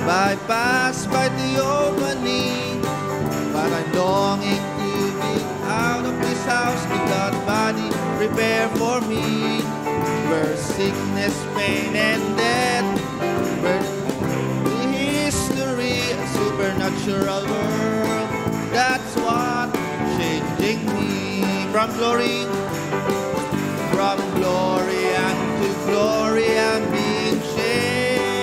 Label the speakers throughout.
Speaker 1: bypass by the opening, but I'm longing to be out of this house. Give that body prepare for me, where sickness, pain, and death, where the history, a supernatural world. That's what changing me from glory unto glory. I'm being changed.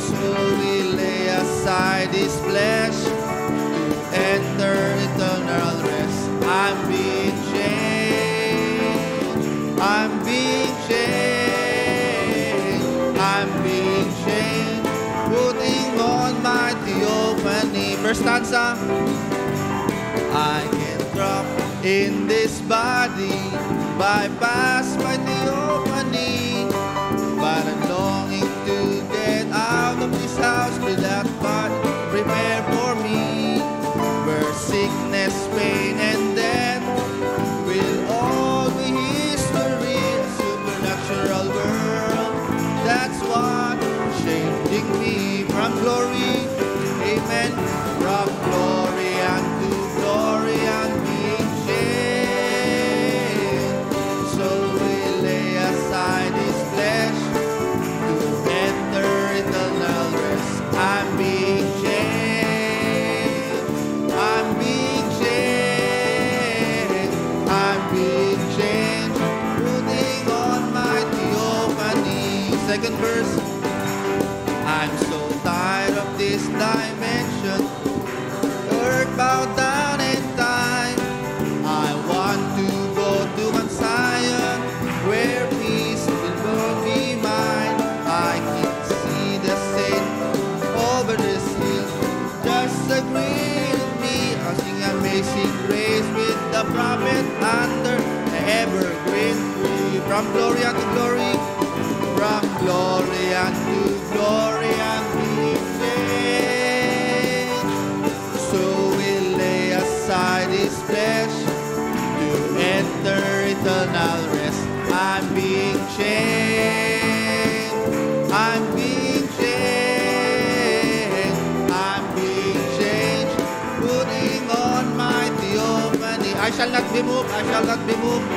Speaker 1: So we lay aside this flesh to enter eternal rest. I'm being changed. I'm being changed. I'm being changed. Putting on my theophany. First stanza. I can drop in this body, bypass by the opening, but I'm longing to get out of this house. With that body prepare for me, where sickness, pain, and death will all be history. A supernatural world. That's what changing me from glory, amen, from glory unto glory. I'm being changed. So we lay aside this flesh to enter eternal rest. I'm being changed. I'm being changed. I'm being changed. Putting on my theophany. Second verse. I'm so tired of this dimension, earth bowed down in time. I want to go to Mount Zion, where peace will be mine. I can see the saint over this hill, just agree with me. I'll sing Amazing Grace with the prophet under the evergreen tree. From glory unto glory, from glory unto glory, I'm being changed. So we lay aside this flesh to enter eternal rest. I'm being changed. I'm being changed. I'm being changed. Putting on my theophany. I shall not be moved. I shall not be moved.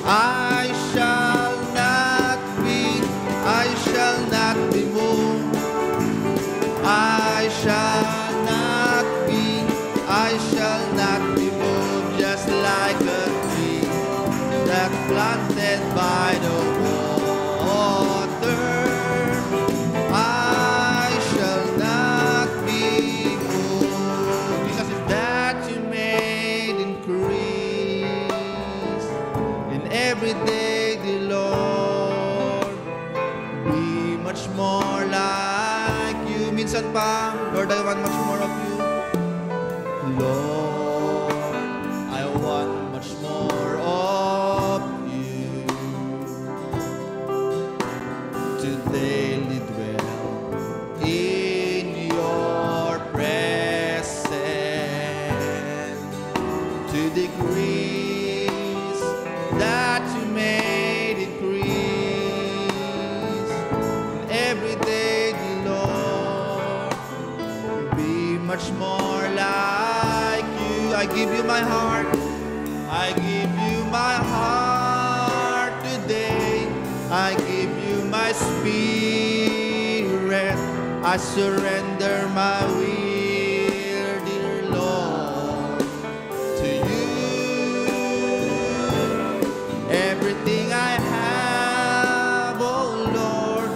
Speaker 1: I shall not be moved. I shall not be moved, just like a tree that planted by the water. I shall not be moved, because if that you made increase in every day, the Lord, be much more like you. Minsan pa, Lord, I want much more of you. Lord, I want much more of you to daily dwell in your presence, to decrease that you made increase in every day, the Lord, be much more like you. I give you my heart. I give you my heart today. I give you my spirit. I surrender my will, dear Lord, to you. Everything I have, oh Lord,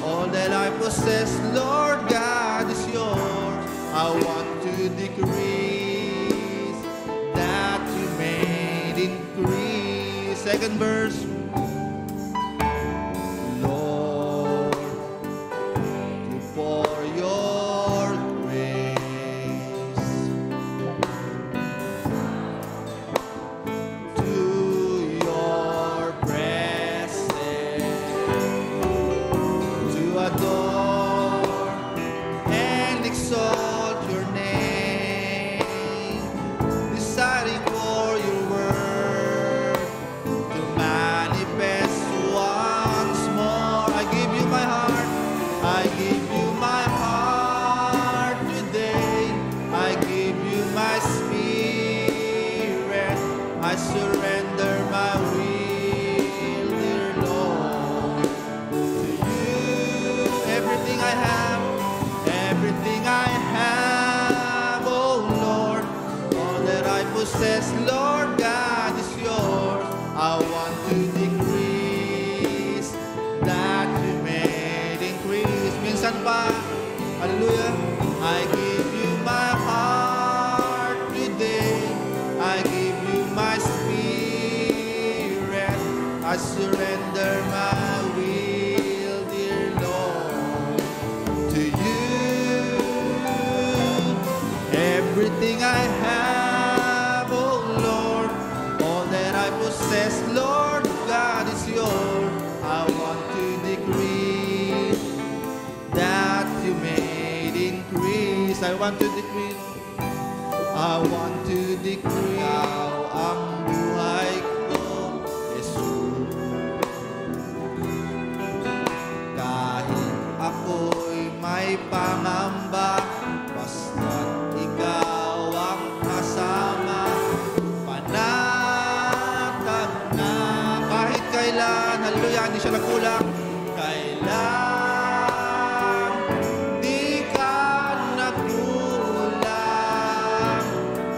Speaker 1: all that I possess, Lord God, is yours. I want to decrease that you made increase. Second verse. Lord, to pour your grace to your presence, to adore and exalt your name, deciding for your word to manifest surrender my will, dear Lord, to you. Everything I have, oh Lord, all that I possess, Lord God, is yours. I want to decrease, that you may increase. Minsan pa, hallelujah, I give you my heart today. I give you my spirit. I surrender my will, dear Lord, to you. Everything I have, oh Lord, all that I possess, Lord God, is yours. I want to decrease, that you may increase. I want to decrease. I want to decrease. Ikaw ang buhay ko, Jesus. Kahit ako'y may pangamba, basta't ikaw ang kasama, panatag na kahit kailan. Hallelujah, hindi siya nagkulang. Kailan di ka nagkulang,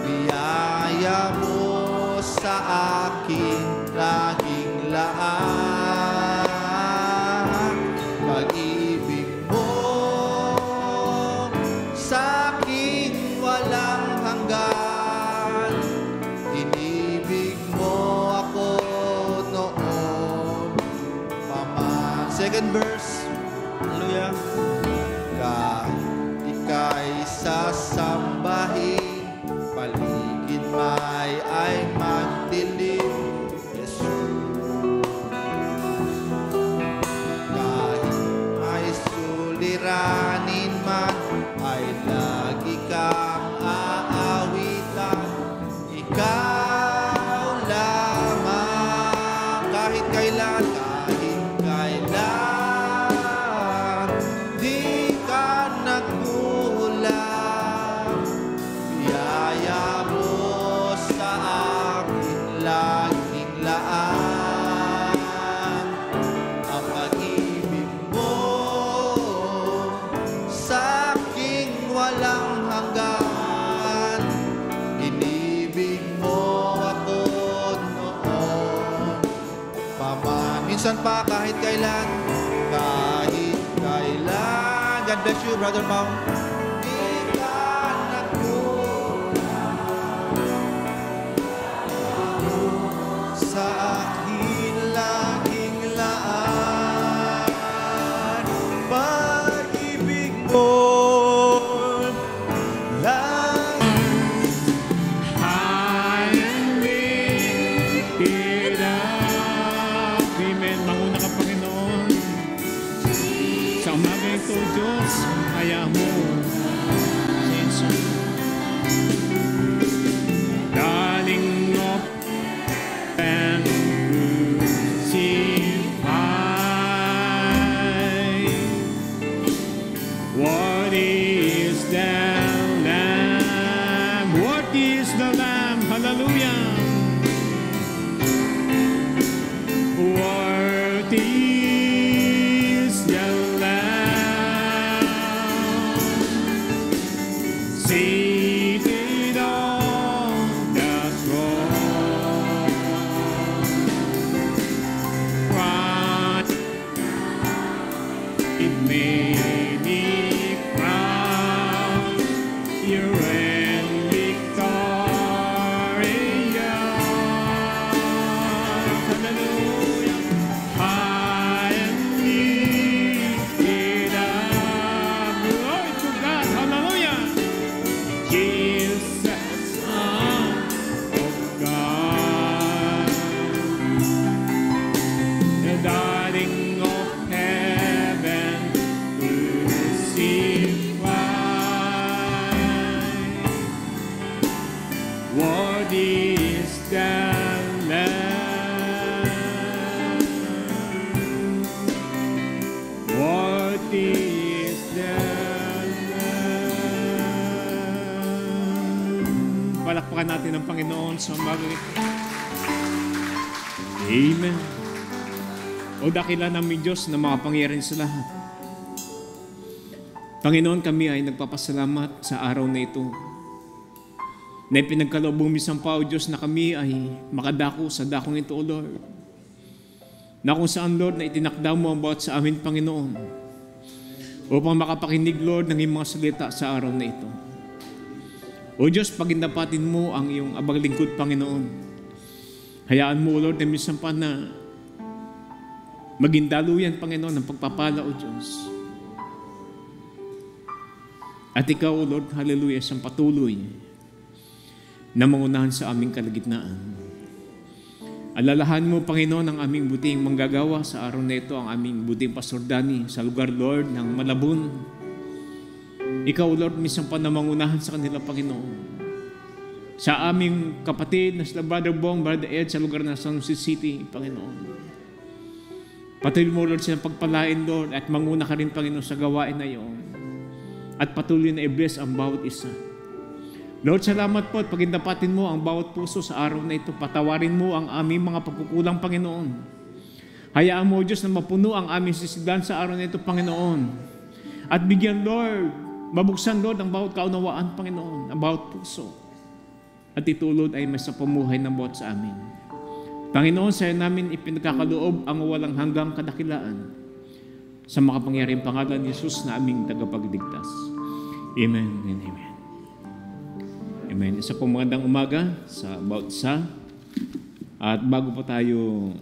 Speaker 1: biyaya mo sa akin laging laan. Pag-ibig mo sa akin walang hanggan. Inibig mo ako noon paman. Second verse. Hallelujah. Kahit ika'y sasambahin, paligid may ay magdilim, Jesus. Kahit may suliranin man, ay lagi kang aawitan. Ikaw lamang, kahit kailan, di ka nagkulang. Biyaya mo sa akin laging laan. Ang pag-ibig mo sa akin walang hanggan. Inibig mo ako noon paman. Minsan pa, kahit kailan, kahit kailan. God bless you, Brother Mau. Di ka nagkulang, sa akin laging laan. Pag-ibig mo lang.
Speaker 2: I am lifted up. Amen. Manguna ka, Panginoon. Sa umaga ito, Diyos, kaya mo. Jesus. Darling of and what is the Lamb? What is the Lamb? Hallelujah. What is the Lamb? Seated on the throne. Christ, it made me proud. You're in victoria. Hallelujah. I am lifted up. Glory to God. Hallelujah. Jesus, Son of God, the darling of heaven, crucified. What is the Lamb? What is the Lamb? Palakpakan natin ang Panginoon sa umagang ito. Amen. O dakila namin Diyos na makapangyarihan sa lahat. Panginoon, kami ay nagpapasalamat sa araw na ito na ipinagkaloob mo misang pa, O Diyos, na kami ay makadako sa dakong ito, O Lord. Na kung saan, Lord, na itinakda mo ang bawat sa amin, Panginoon, upang makapakinig, Lord, ng iyong mga salita sa araw na ito. O Diyos, pagindapatin mo ang iyong abang lingkod, Panginoon. Hayaan mo, Lord, na minsan pa na maging daluyan, Panginoon, ng pagpapala, O Diyos. At ikaw, O Lord, hallelujah, siyang patuloy na mangunahan sa aming kalagitnaan. Alalahan mo, Panginoon, ang aming buting manggagawa sa araw na ito, ang aming buting Pastor Danny sa lugar, Lord, ng Malabon. Ikaw, Lord, minsan pa na mangunahan sa kanila, Panginoon. Sa aming kapatid na sila Brother Bong, Brother Ed, sa lugar ng San Jose City, Panginoon. Patuloy mo, Lord, silang pagpalain, Lord, at manguna ka rin, Panginoon, sa gawain na iyon. At patuloy na i-bless ang bawat isa. Lord, salamat po at pagindapatin mo ang bawat puso sa araw na ito. Patawarin mo ang aming mga pagkukulang, Panginoon. Hayaan mo, Diyos, na mapuno ang aming sisidlan sa araw na ito, Panginoon. At bigyan, Lord, mabuksan, Lord, ang bawat kaunawaan, Panginoon, ang bawat puso. At itulod ay may sa pamuhay ng bawat sa amin. Panginoon, sa'yo namin ipinagkakaloob ang walang hanggang kadakilaan sa makapangyarihang pangalan ni Jesus na aming tagapagligtas. Amen and amen. Amen. Isa pong magandang umaga sa bawat isa. At bago po tayo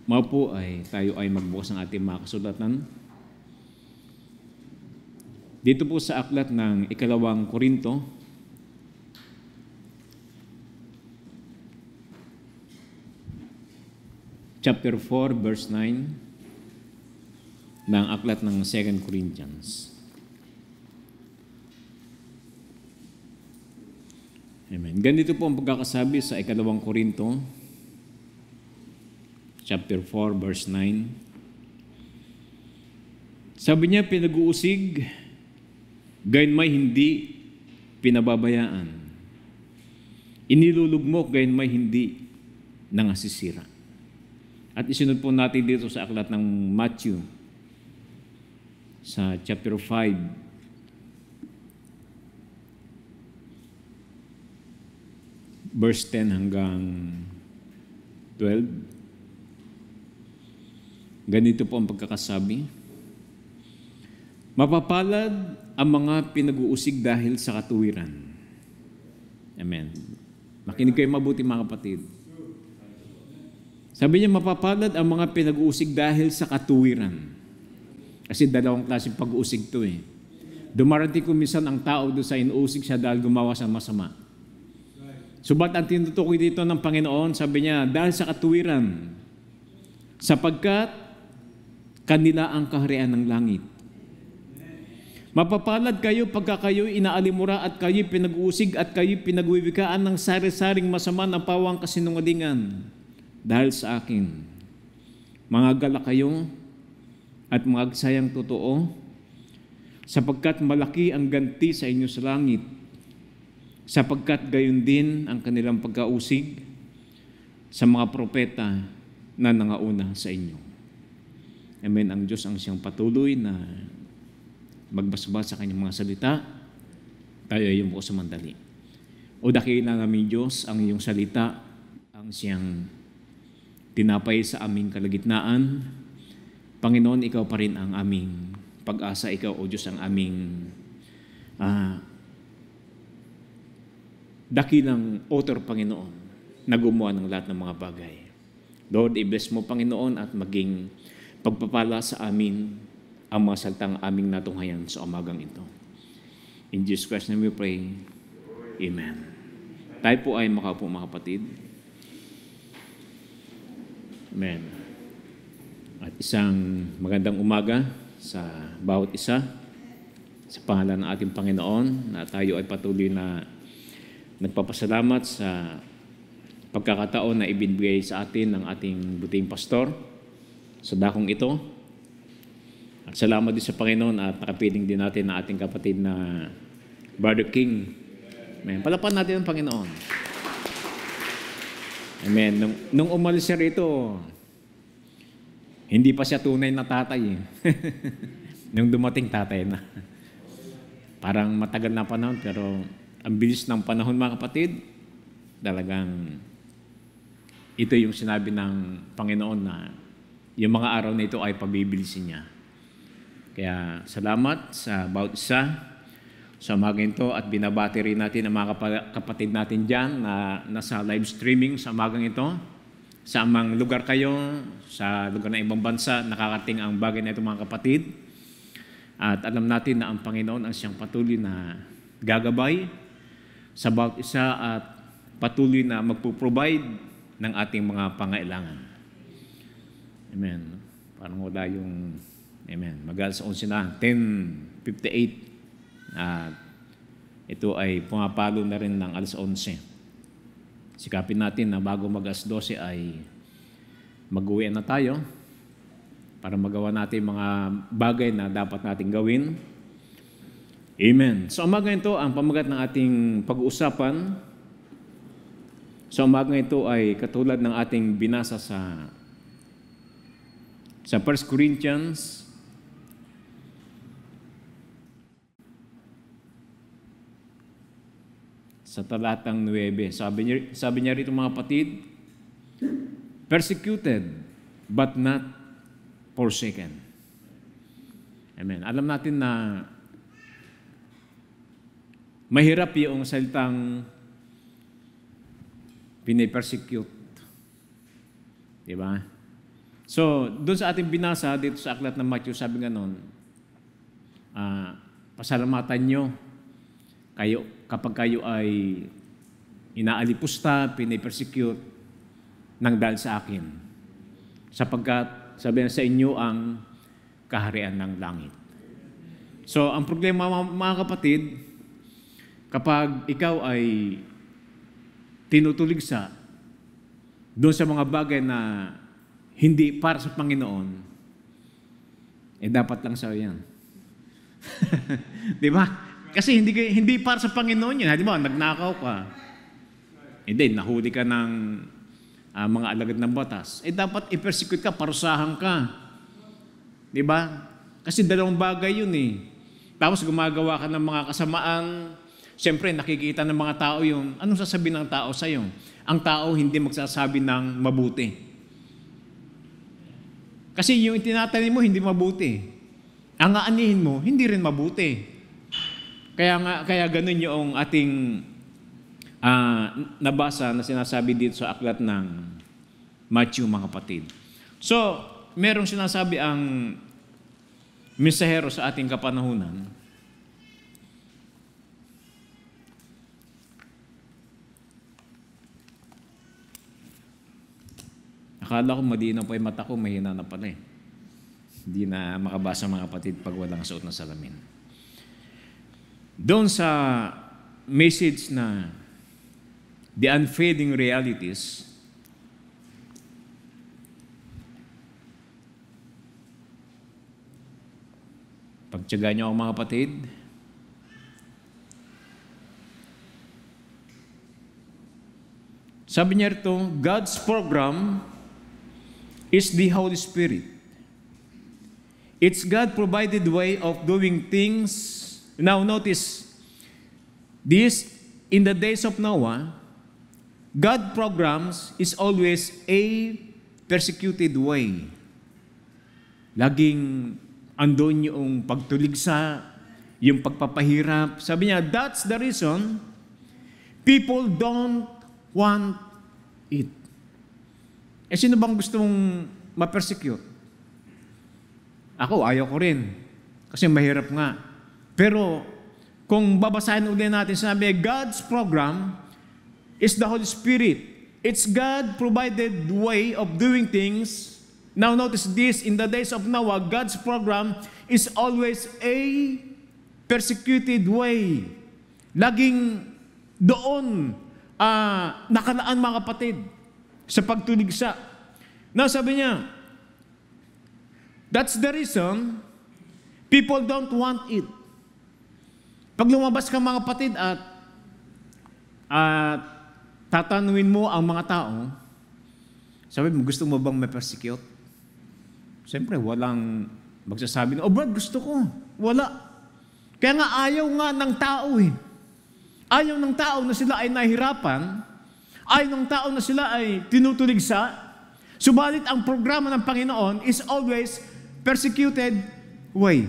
Speaker 2: maupo ay tayo ay magbukas ng ating mga kasulatan. Dito po sa aklat ng 2 Korinto, chapter 4, verse 9, ng aklat ng 2 Corinthians. Amen. Ganito po ang pagkakasabi sa 2 Korinto, chapter 4, verse 9. Sabi niya, pinag-uusig, gayon may hindi pinababayaan. Inilulugmok, gayon may hindi nangasisira. At isunod po natin dito sa aklat ng Matthew, sa chapter 5, verse 10 hanggang 12. Ganito po ang pagkakasabi. Mapapalad ang mga pinag-uusig dahil sa katuwiran. Amen. Makinig kayo mabuti, mga kapatid. Sabi niya, mapapalad ang mga pinag-uusig dahil sa katuwiran. Kasi dalawang klaseng pag-uusig ito eh. Dumarating ko minsan ang tao doon sa inuusig siya dahil gumawa sa masama. Subat ang tinutukoy dito ng Panginoon, sabi niya, dahil sa katuwiran, sapagkat kanila ang kaharian ng langit. Mapapalad kayo pagka kayo inaalimura at kayo pinag-uusig at kayo pinagwiwikaan ng sari-saring masama na pawang kasinungalingan dahil sa akin. Mga gala kayo at magsayang totoo, sapagkat malaki ang ganti sa inyo sa langit, sapagkat gayon din ang kanilang pagkausig sa mga propeta na nangauna sa inyo. Amen. Ang Diyos ang siyang patuloy na magbasa sa kanyang mga salita. Tayo ay yung po sa mandali. O dakila namin Diyos, ang iyong salita, ang siyang tinapay sa aming kalagitnaan. Panginoon, ikaw pa rin ang aming pag-asa. Ikaw, O Diyos, ang aming dakilang author, Panginoon, na gumawa ng lahat ng mga bagay. Lord, i-bless mo, Panginoon, at maging pagpapala sa amin ang mga salitang aming natunghayan sa umagang ito. In Jesus Christ's name we pray. Amen. Tayo po ay makaupo, mga kapatid. Amen. At isang magandang umaga sa bawat isa. Sa pangalan ng ating Panginoon na tayo ay patuloy na nagpapasalamat sa pagkakataon na ibinigay sa atin ng ating buting pastor sa dakong ito. At salamat din sa Panginoon at nakapiling din natin na ating kapatid na Brother King. Amen. Palapan natin ang Panginoon. Amen. Nung umalis siya rito, hindi pa siya tunay na tatay. Nung dumating, tatay na. Parang matagal na panahon, pero ang bilis ng panahon, mga kapatid, talagang ito yung sinabi ng Panginoon na yung mga araw na ito ay pabibilisin niya. Kaya salamat sa bawat isa sa umaga ito at binabati rin natin ang mga kapatid natin dyan na nasa live streaming sa umagang ito. Sa amang lugar kayo, sa lugar ng ibang bansa, nakakating ang bagay na ito, mga kapatid. At alam natin na ang Panginoon ang siyang patuloy na gagabay sa bawat isa at patuloy na magpo-provide ng ating mga pangailangan. Amen. Parang wala yung, amen, mag-alas 11 na, 10:58. At ito ay pumapalo na rin ng alas 11. Sikapin natin na bago mag-alas 12 ay mag-uwi na tayo para magawa natin mga bagay na dapat natin gawin. Amen. So umaga ito, ang pamagat ng ating pag-uusapan, so umaga ito ay katulad ng ating binasa sa 1 Corinthians sa talatang 9. Sabi niya rito, mga kapatid, persecuted but not forsaken. Amen. Alam natin na mahirap yung salitang pinipersecute. Diba? So, doon sa ating binasa, dito sa aklat ng Matthew, sabi nga nun, pasalamatan nyo kayo, kapag kayo ay inaalipusta, pinipersecute ng dahil sa akin. Sapagkat, sabi na sa inyo ang kaharian ng langit. So, ang problema, mga kapatid, kapag ikaw ay tinutuligsa doon sa mga bagay na hindi para sa Panginoon, dapat lang sa'yo yan. Di ba? Kasi hindi para sa Panginoon yan. Di ba? Nagnakaw ka. Then, nahuli ka ng mga alagad ng batas. Dapat i-persecute ka, parusahan ka. Di ba? Kasi dalawang bagay yun eh. Tapos gumagawa ka ng mga kasamaan. Siyempre, nakikita ng mga tao yun. Anong sasabihin ng tao sa'yo? Ang tao hindi magsasabi ng mabuti. Kasi yung itinatanim mo, hindi mabuti. Ang aanihin mo, hindi rin mabuti. Kaya ganun yung ating nabasa na sinasabi dito sa aklat ng Matthew, mga kapatid. So, merong sinasabi ang mensahero sa ating kapanahunan. Akala ko madinaw pa yung mata ko, mahina na pala eh. Hindi na makabasa, mga kapatid, pag walang suot na salamin. Doon sa message na The Unfading Realities, pagtiyagaan niyo ako, mga kapatid, sabi niya rito, God's program is the Holy Spirit. It's God-provided way of doing things. Now notice, this, in the days of Noah, God programs is always a persecuted way. Laging andon yung pagtuligsa, yung pagpapahirap. Sabi niya, that's the reason people don't want it. Sino bang gustong ma-persecute? Ako, ayaw ko rin. Kasi mahirap nga. Pero, kung babasahin ulit natin, sabi, God's program is the Holy Spirit. It's God-provided way of doing things. Now notice this, in the days of Noah, God's program is always a persecuted way. Laging doon nakalaan, mga kapatid, sa pagtuligsa. Now sabi niya, that's the reason people don't want it. Pag lumabas ka, mga kapatid, at tatanungin mo ang mga tao, Sabi mo, gusto mo bang ma-persecute? Siyempre, walang magsasabi na, oh Brad, gusto ko. Wala. Kaya nga ayaw nga ng tao eh. Ayaw ng tao na sila ay nahihirapan. Ayaw ng tao na sila ay tinutuligsa. Subalit ang programa ng Panginoon is always persecuted way.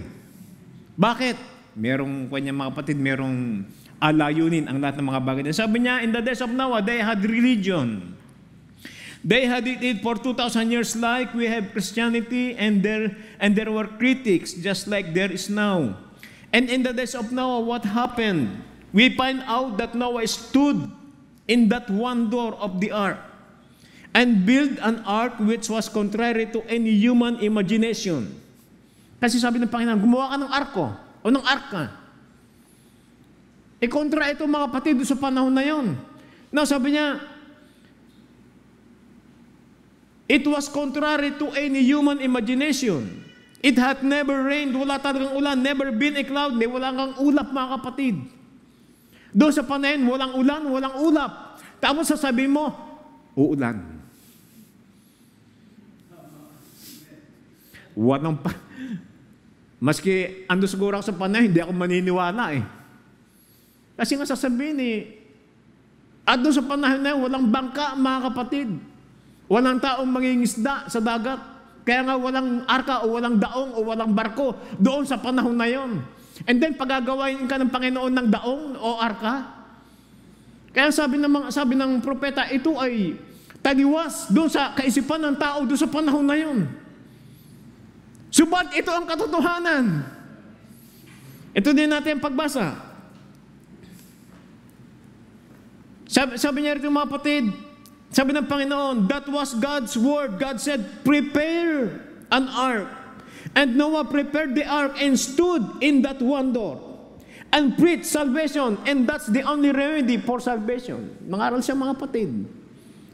Speaker 2: Bakit? Merong kanyang mga kapatid, merong alayunin ang lahat ng mga bagay. Sabi niya, in the days of Noah, they had religion. They had it for 2,000 years like we have Christianity, and there were critics just like there is now. And in the days of Noah, what happened? We find out that Noah stood in that one door of the ark and built an ark which was contrary to any human imagination. Kasi sabi ng Panginoon, gumawa ka ng arko o ng arka. Kontra ito mga kapatid sa panahon na yon. Now sabi niya, it was contrary to any human imagination. It had never rained, wala talagang ulan, never been a cloud, wala kang ulap mga kapatid. Doon sa panahon, walang ulan, walang ulap. Tapos sasabihin mo, uulan. Walang pa. Maski ando siguro ako sa panahon, hindi ako maniniwala eh. Kasi nga sasabihin ando sa panahon na walang bangka mga kapatid. Walang taong mangingisda sa dagat. Kaya nga walang arka o walang daong o walang barko doon sa panahon na yon. And then pagagawain ka ng Panginoon ng daong o arka. Kaya sabi ng propeta, ito ay taliwas doon sa kaisipan ng tao doon sa panahon na yon. Subat ito ang katotohanan. Ito din natin ang pagbasa. Sabi niya rito mga kapatid, sabi ng Panginoon, that was God's word. God said, prepare an ark. And Noah prepared the ark and stood in that one door and preached salvation. And that's the only remedy for salvation. Nangaral siya mga kapatid.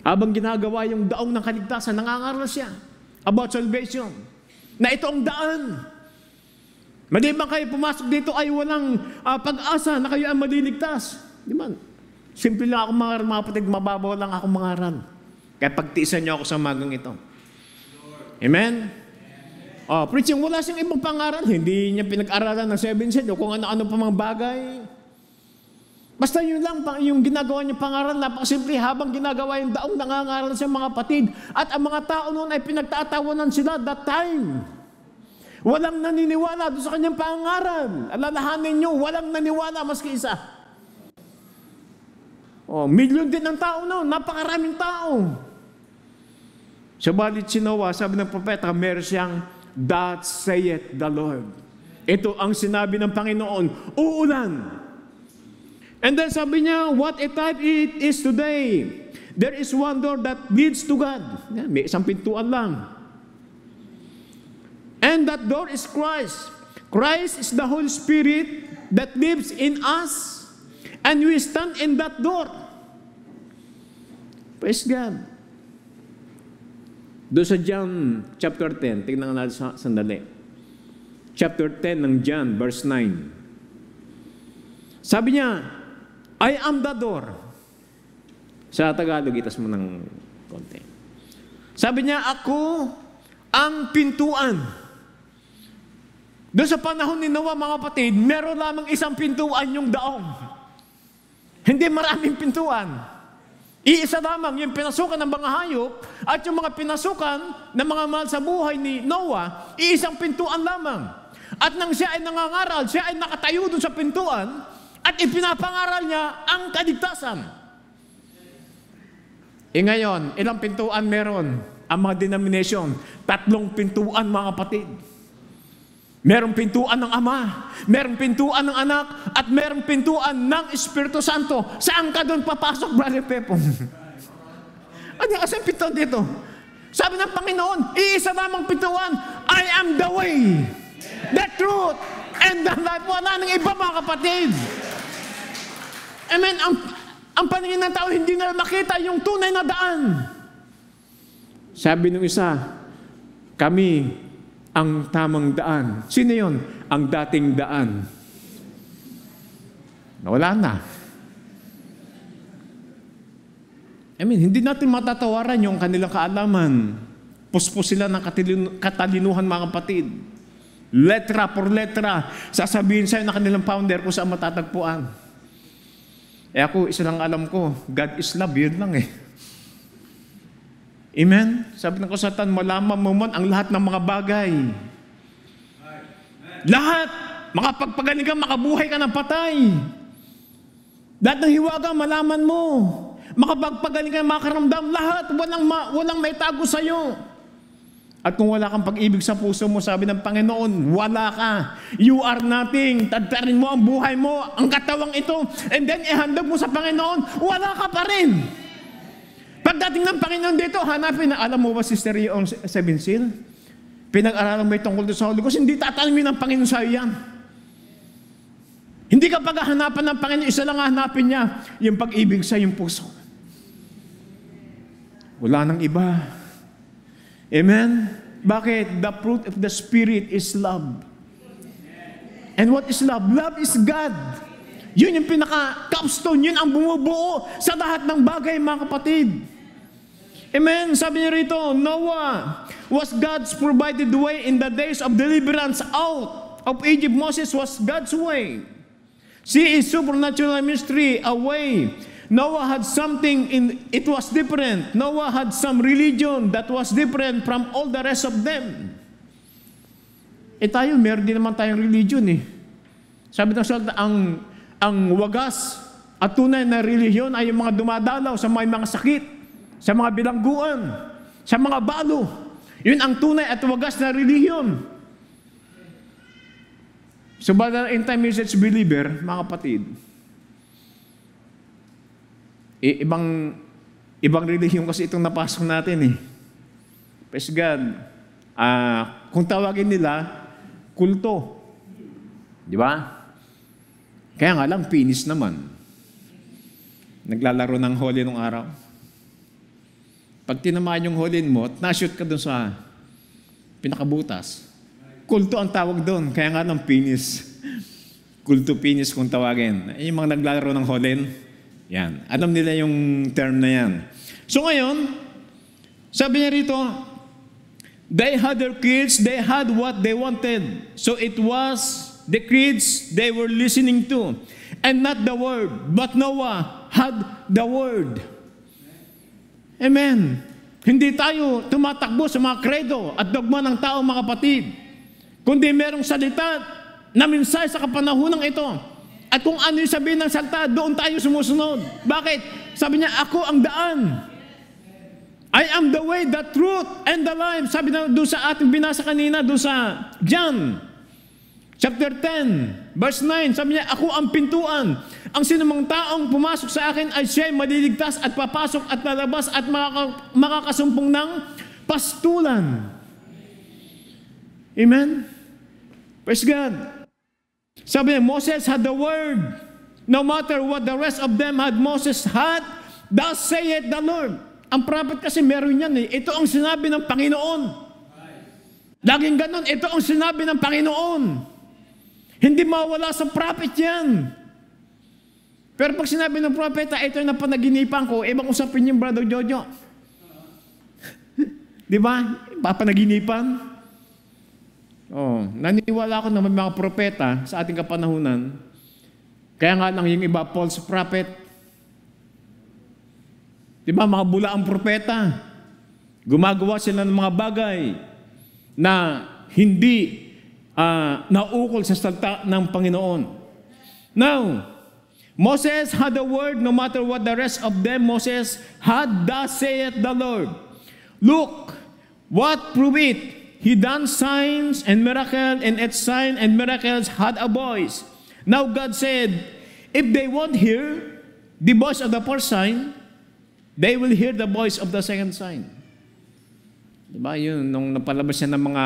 Speaker 2: Habang ginagawa yung daong ng kaligtasan, nangangaral siya about salvation. Na ito ang daan. Maliban kayo pumasok dito ay walang pag-asa na kayo ang maliligtas. Di ba? Simple lang ako mga kapatid, mababaw lang ako mangaral. Kaya pagtiisan niyo ako sa magang ito. Amen? Preaching, wala siyang ibang pangaral. Hindi niya pinag-aralan ng 7 set o kung ano-ano pa mga bagay. Basta yun lang, yung ginagawa niya pangaral, napakasimple. Habang ginagawa yung daong nangangaral siya mga kapatid. At ang mga tao noon ay pinagtatawanan sila that time. Walang naniniwala doon sa kanyang pangaral. Alalahanin niyo, walang naniwala maski isa. Milyon din ng tao noon, napakaraming tao. Sabalit si Noah, sabi ng propeta, meron siyang, that saith the Lord. Ito ang sinabi ng Panginoon, uulan. And then sabi niya, what a type it is today. There is one door that leads to God. May isang pintuan lang. And that door is Christ. Christ is the Holy Spirit that lives in us. And we stand in that door. Praise God. Doon sa John chapter 10, tingnan natin sandali. Chapter 10 ng John, verse 9. Sabi niya, I am the door. Sa Tagalog, itas mo ng konti. Sabi niya, ako ang pintuan. Doon sa panahon ni Noah, mga kapatid, meron lamang isang pintuan yung daong. Hindi maraming pintuan. Iisa lamang yung pinasukan ng mga hayop at yung mga pinasukan ng mga mahal sa buhay ni Noah, iisang pintuan lamang. At nang siya ay nangangaral, siya ay nakatayo doon sa pintuan at ipinapangaral niya ang kaligtasan. Ngayon, ilang pintuan meron ang mga denomination? 3 pintuan mga kapatid. Merong pintuan ng Ama, merong pintuan ng Anak, at merong pintuan ng Espiritu Santo. Saan ka doon papasok, Brother Pepong? Ano kasi pintuan dito? Sabi ng Panginoon, iisa lamang pintuan, I am the way, the truth, and the life. Wala nang iba mga kapatid. Amen. Ang paningin ng tao, hindi na makita yung tunay na daan. Sabi nung isa, kami ang tamang daan. Sino yun? Ang dating daan. Wala na. Hindi natin matatawaran yung kanilang kaalaman. Puspos sila ng katalinuhan, mga kapatid. Letra por letra, sasabihin sa'yo na kanilang founder kung saan matatagpuan. Ako, isa lang alam ko, God is love, yun lang eh. Amen? Sabi ng kasatan, malaman mo man ang lahat ng mga bagay. Lahat! Makapagpagaling ka, makabuhay ka ng patay. Lahat ng hiwaga, malaman mo. Makapagpagaling ka, makaramdam, lahat. Walang may tago sa'yo. At kung wala kang pag-ibig sa puso mo, sabi ng Panginoon, wala ka. You are nothing. Tadtarin mo ang buhay mo, ang katawang ito, and then ihandog mo sa Panginoon, wala ka pa rin. Pagdating ng Panginoon dito, hanapin na, alam mo ba, Sister yung 7 seal? Pinag-aralan mo itong tungkol sa Holy Ghost, hindi tatalamin ng Panginoon sa'yo yan. Hindi ka paghahanapan ng Panginoon, isa lang hanapin niya, yung pag-ibig sa iyong puso. Wala nang iba. Amen? Bakit? The fruit of the Spirit is love. And what is love? Love is God. Yun yung pinaka-capstone, yun ang bumubuo sa lahat ng bagay, mga kapatid. Amen? Sabi niya rito, Noah was God's provided way in the days of deliverance out of Egypt. Moses was God's way. See, is supernatural mystery, a way. Noah had something, it was different. Noah had some religion that was different from all the rest of them. Tayo, meron din naman tayong religion eh. Sabi ng salita, ang wagas at tunay na religion ay yung mga dumadalaw sa mga sakit, sa mga bilangguan, sa mga balo. Yun ang tunay at wagas na religion. So, brother, in time message believer, mga kapatid, ibang relihiyon kasi itong napasok natin eh. Praise God. Kung tawagin nila, kulto. Di ba? Kaya nga lang, finish naman. Naglalaro ng holy nung araw. Pag tinamaan yung holy mo, na-shoot ka dun sa pinakabutas. Kulto ang tawag doon. Kaya nga lang, finish. Kulto finish kung tawagin. Yung mga naglalaro ng holy, yan. Alam nila yung term na yan. So ngayon, sabi niya rito, they had their kids, they had what they wanted. So it was the kids they were listening to. And not the word. But Noah had the word. Amen. Hindi tayo tumatakbo sa mga kredo at dogma ng tao, mga kapatid. Kundi merong salita na mensahe sa kapanahonang ito. At kung ano yung sabihin ng salita, doon tayo sumusunod. Bakit? Sabi niya, ako ang daan. I am the way, the truth, and the life. Sabi na doon sa ating binasa kanina, doon sa John, chapter 10, verse 9. Sabi niya, ako ang pintuan. Ang sinumang taong pumasok sa akin ay siya'y maliligtas at papasok at lalabas at makakasumpong ng pastulan. Amen? Praise God. Sabi niya, Moses had the word. No matter what the rest of them had, Moses had, thus saith the Lord. Ang prophet kasi meron yan eh. Ito ang sinabi ng Panginoon. Laging ganon, ito ang sinabi ng Panginoon. Hindi mawala sa prophet yan. Pero pag sinabi ng propeta, ito yung napanaginipan ko, ibang usapin yung Brother Jojo. Di ba? Papanaginipan. Naniwala ako na may mga propeta sa ating kapanahunan. Kaya nga lang yung iba, false prophet. Diba, mga bulaang propeta. Gumagawa sila ng mga bagay na hindi naukol sa salita ng Panginoon. Now, Moses had the word, no matter what the rest of them, Moses had, thus saith the Lord. Look, what prove it? He done signs and miracles, and its sign and miracles had a voice. Now God said, if they won't hear the voice of the first sign, they will hear the voice of the second sign. Diba yun, nung napalabas niya ng mga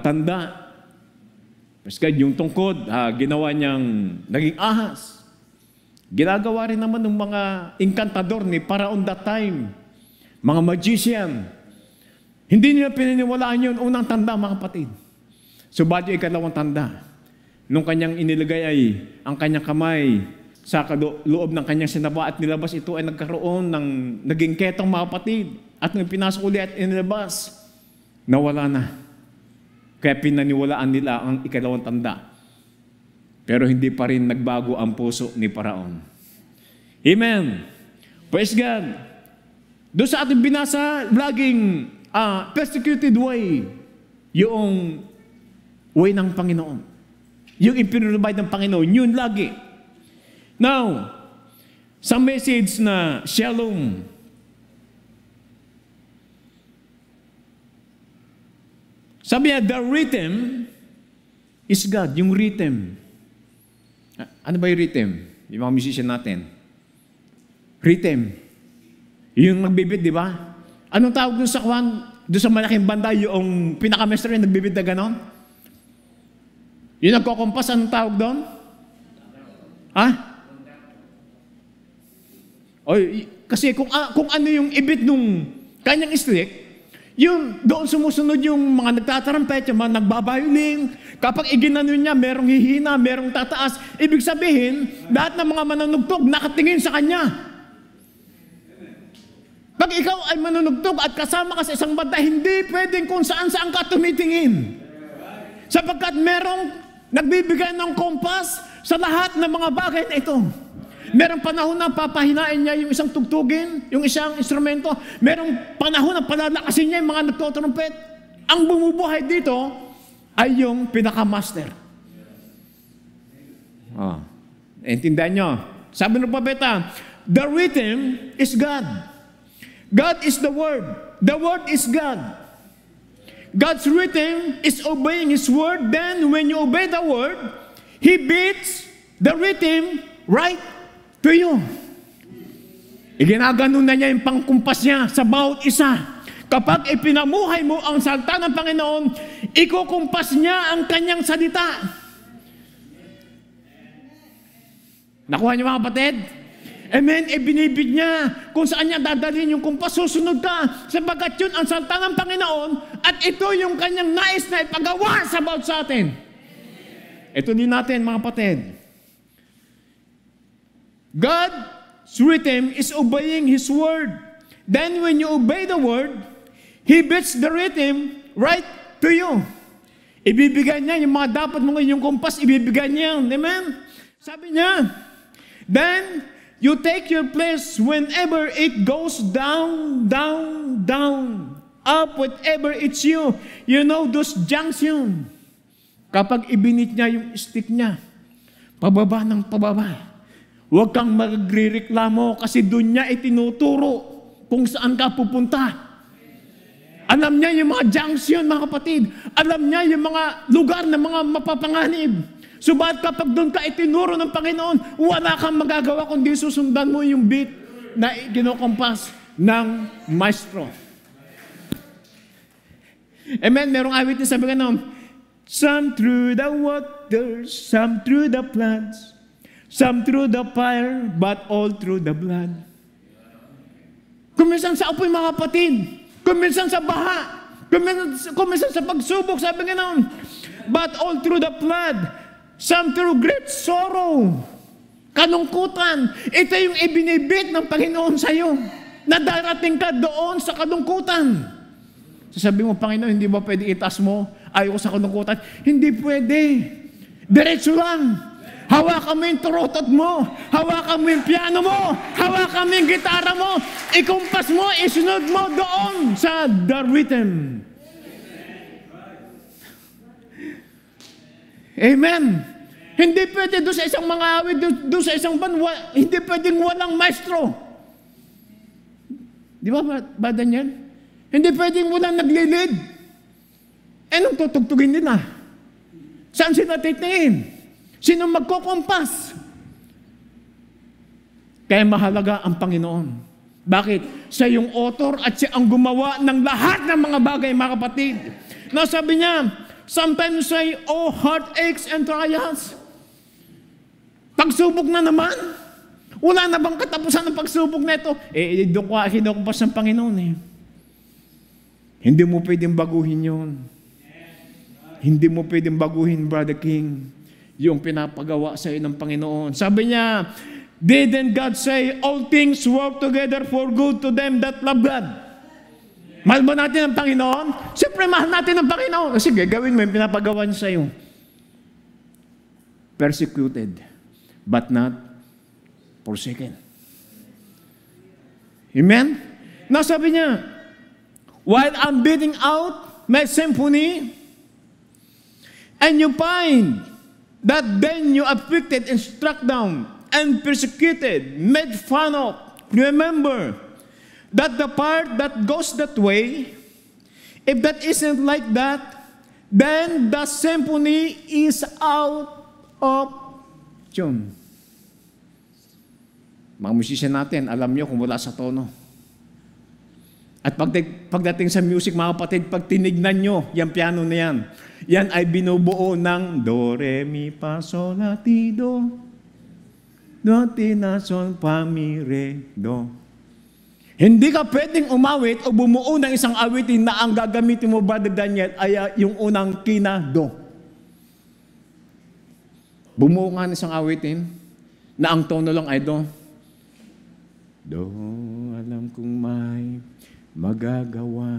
Speaker 2: tanda, mas yung tungkod, ginawa niyang naging ahas. Ginagawa rin naman ng mga encantador ni Paraon that time, mga magician. Hindi nila pininiwalaan yun, unang tanda, mga kapatid. So, badyo ikalawang tanda. Nung kanyang inilagay ay ang kanyang kamay sa loob ng kanyang sinaba at nilabas ito ay nagkaroon ng naging ketong mga kapatid. At nung pinasok ulit at inilabas, nawala na. Kaya pinaniwalaan nila ang ikalawang tanda. Pero hindi pa rin nagbago ang puso ni Paraon. Amen. Praise God. Doon sa ating binasa, laging persecuted way, yung way ng Panginoon. Yung ipinrovide ng Panginoon, yun lagi. Now, sa message na Shalom, sabi niya, the rhythm is God. Yung rhythm. Ano ba yung rhythm? Yung mga musician natin. Rhythm. Yung magbibit, di ba? Anong tawag doon sa kwan? Doon sa malaking banda, yung pinakamestre yung nagbibit na ganon? Yung nagkokompas, anong tawag doon? Ha? Kasi kung ano yung ibit nung kanyang stick, yung doon sumusunod yung mga nagtatarampet, yung mga nagbabayuling. Kapag iginanon niya, merong hihina, merong tataas. Ibig sabihin, lahat ng mga manunugtog nakatingin sa kanya. Pag ikaw ay manunugtog at kasama ka sa isang banda, hindi pwedeng kung saan-saan ka tumitingin. Sapagkat merong nagbibigay ng kompas sa lahat ng mga bagay na ito. Merong panahon na papahinain niya yung isang tugtugin, yung isang instrumento. Merong panahon na palalakasin niya yung mga nagtotrumpet. Ang bumubuhay dito ay yung pinaka-master. Intindihan nyo. Sabi ng propeta, the rhythm is God. God is the Word. The Word is God. God's rhythm is obeying His Word. Then when you obey the Word, He beats the rhythm right to you. Iginaganon na niya yung pangkumpas niya sa bawat isa. Kapag ipinamuhay mo ang salita ng Panginoon, ikukumpas niya ang kanyang salita. Nakuha niyo mga kapatid? Amen. Binibig niya kung saan niya dadalhin yung kumpas. Susunod ka. Sabagat yun ang salita ng Panginoon at ito yung kanyang nais na ipagawa sa bawat sa atin. Ito din natin mga kapatid. God's rhythm is obeying His Word. Then when you obey the Word, He beats the rhythm right to you. Ibibigay niya yung mga dapat mo ngayon, yung kumpas, ibibigay niya. Amen? Sabi niya, then you take your place whenever it goes down, down, down, up, whatever it's you. You know those junction. Kapag ibinit niya yung stick niya, pababa ng pababa. Huwag kang magrereklamo kasi doon niya itinuturo kung saan ka pupunta. Alam niya yung mga junction, mga kapatid. Alam niya yung mga lugar na mga mapapanganib. Subalit kapag doon ka itinuro ng Panginoon, wala kang magagawa kundi susundan mo yung beat na kinukompas ng maestro. Amen? Merong awit na sabi ka some through the waters, some through the floods, some through the fire, but all through the blood. Kuminsan sa apoy mga kapatid, kuminsan sa baha, kuminsan sa pagsubok, sabi nga but all through the flood, some through great sorrow, kalungkutan. Ito yung ibinibit ng Panginoon sa iyo, na darating ka doon sa kalungkutan. Sasabi mo, Panginoon, hindi ba pwede itaas mo? Ayaw ko sa kalungkutan. Hindi pwede. Diretso lang. Hawakan mo yung turotot mo. Hawakan mo yung piano mo. Hawakan mo yung gitara mo. Ikumpas mo, isunod mo doon sa the rhythm. Amen. Hindi pwede doon sa isang mga awit, doon sa isang ban, hindi pwedeng walang maestro. Di ba, Daniel? Hindi pwedeng walang naglilid. Anong tutugtugin nila? Saan sila titingin? Sino magkukumpas? Kaya mahalaga ang Panginoon. Bakit? Siya yung author at siya ang gumawa ng lahat ng mga bagay, mga kapatid. Nasabi niya, sometimes say, oh, heartaches and trials. Pagsubok na naman. Wala na bang katapusan ng pagsubok na ito? Doon ko kinukumpas ng Panginoon Hindi mo pwedeng baguhin yun. Hindi mo pwedeng baguhin, Brother King, yung pinapagawa sa iyo ng Panginoon. Sabi niya, Didn't God say, all things work together for good to them that love God? Mahal ba natin ang Panginoon? Siyempre, mahal natin ang Panginoon. Sige, gawin mo yung pinapagawa niya sa'yo. Persecuted, but not forsaken. Amen? Now sabi niya, while I'm beating out my symphony, and you find that then you afflicted and struck down and persecuted, made fun of, remember that the part that goes that way, if that isn't like that, then the symphony is out of tune. Mga musician natin, alam nyo kung wala sa tono. At pagdating sa music, mga kapatid, pag tinignan nyo, yung piano na yan, yan ay binubuo ng do, re, mi, fa, sol, la, ti, do. Do, ti, na, sol, fa, mi, re, do. Hindi ka pwedeng umawit o bumuo ng isang awitin na ang gagamitin mo, Brother Daniel, ay yung unang kina, do. Bumuo nga ng isang awitin na ang tono lang ay do. Do, alam kong may magagawa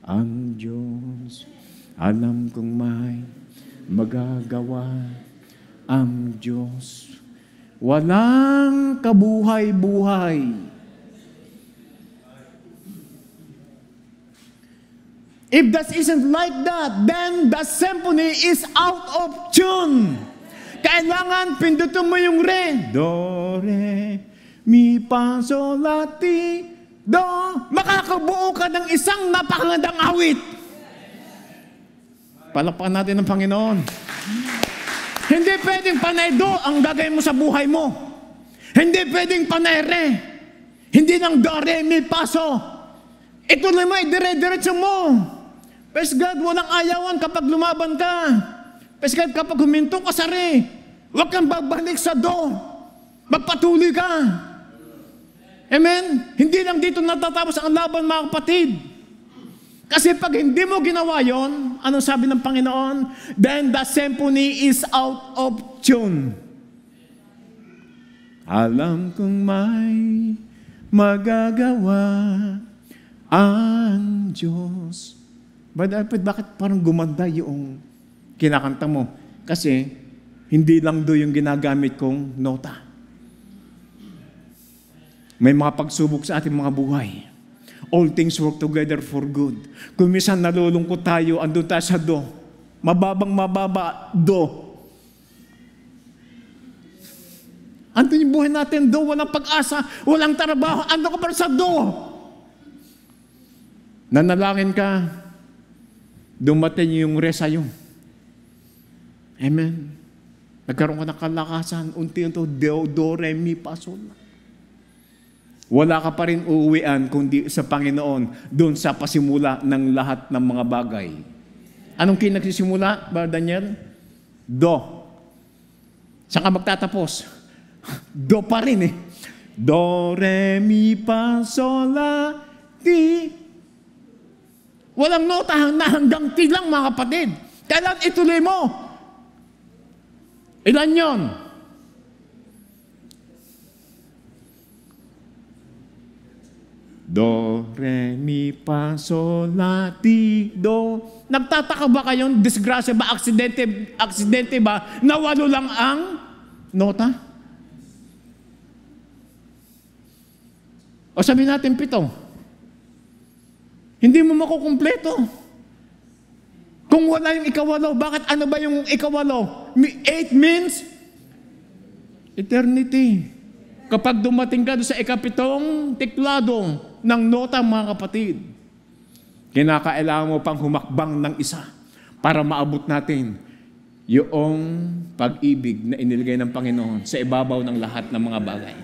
Speaker 2: ang Diyos. Alam kong may magagawa ang Diyos. Walang kabuhay-buhay. If that isn't like that, then the symphony is out of tune. Kailangan pindutin mo yung re. Do, re, mi, fa, sol, la, ti, do. Makakabuo ka ng isang napakagandang awit. Palakpakan natin ng Panginoon. Hindi pwedeng panay do ang gagawin mo sa buhay mo. Hindi pwedeng panay re. Hindi lang do, re, mi, fa, so. Ito naman, dire-diretso mo. Praise God, walang ayawan kapag lumaban ka. Praise God, kapag huminto ka sa re, huwag kang babalik sa do. Magpatuloy ka. Amen? Hindi lang dito natatapos ang laban, mga kapatid. Kasi pag hindi mo ginawa yon, anong sabi ng Panginoon? Then the symphony is out of tune. Alam kong may magagawa ang Diyos. Brother Alfred, bakit parang gumanda yung kinakanta mo? Kasi hindi lang do yung ginagamit kong nota. May mga pagsubok sa ating mga buhay. All things work together for good. Kung minsan nalulungkot tayo, andun tayo sa do. Mababang mababa, do. Andun yung buhay natin, do. Walang pag-asa, walang trabaho. Andun ka pa sa do. Nanalangin ka, dumating yung re sa'yo. Amen. Nagkaroon ka ng kalakasan, unti-unti, do, re, mi, fa, sol. Wala ka pa rin uuwian kundi sa Panginoon doon sa pasimula ng lahat ng mga bagay. Anong kinagsisimula, Brother Daniel? Do. Saan ka magtatapos? Do pa rin eh. Do, re, mi, fa, sol, la, ti. Walang nota na hanggang ti lang, mga kapatid. Kailan ituloy mo? Ilan yon? Do, re, mi, fa, sol, la, ti, do. Nagtataka ba kayong disgrasya ba, aksidente ba, na walo lang ang nota? O sabihin natin 7. Hindi mo makukumpleto. Kung wala yung ikawalo, bakit ano ba yung ikawalo? 8 means eternity. Kapag dumating ka sa ikapitong tiklado ng nota, mga kapatid, kinakailangan mo pang humakbang ng isa para maabot natin yung pag-ibig na iniligay ng Panginoon sa ibabaw ng lahat ng mga bagay.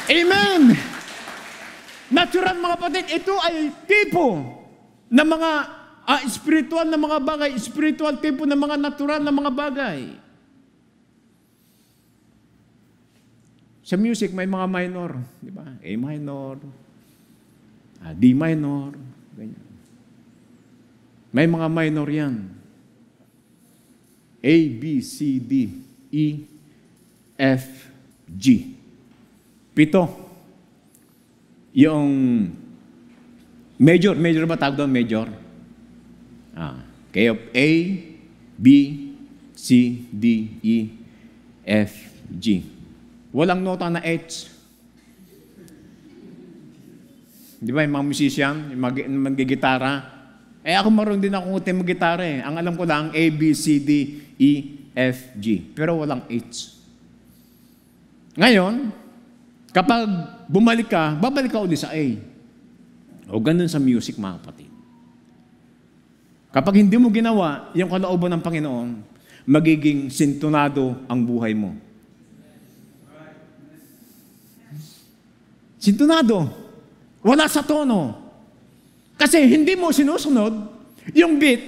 Speaker 2: Amen! Natural, mga kapatid, ito ay tipo ng mga spiritual na mga bagay, spiritual tipo ng mga natural na mga bagay. Sa music, may mga minor, di ba? A minor, D minor, ganyan. May mga minor yan. A, B, C, D, E, F, G. 7. Yung major ba tawag doon? Major? Kaya A, B, C, D, E, F, G. Walang nota na H. Di ba yung mga musician, yung mag-gitara? Ako marunong din ako mag-gitara eh. Ang alam ko lang, A, B, C, D, E, F, G. Pero walang H. Ngayon, kapag bumalik ka, babalik ka ulit sa A. O ganun sa music, mga kapatid. Kapag hindi mo ginawa yung kalooban ng Panginoon, magiging sintonado ang buhay mo. Sintonado. Wala sa tono. Kasi hindi mo sinusunod yung beat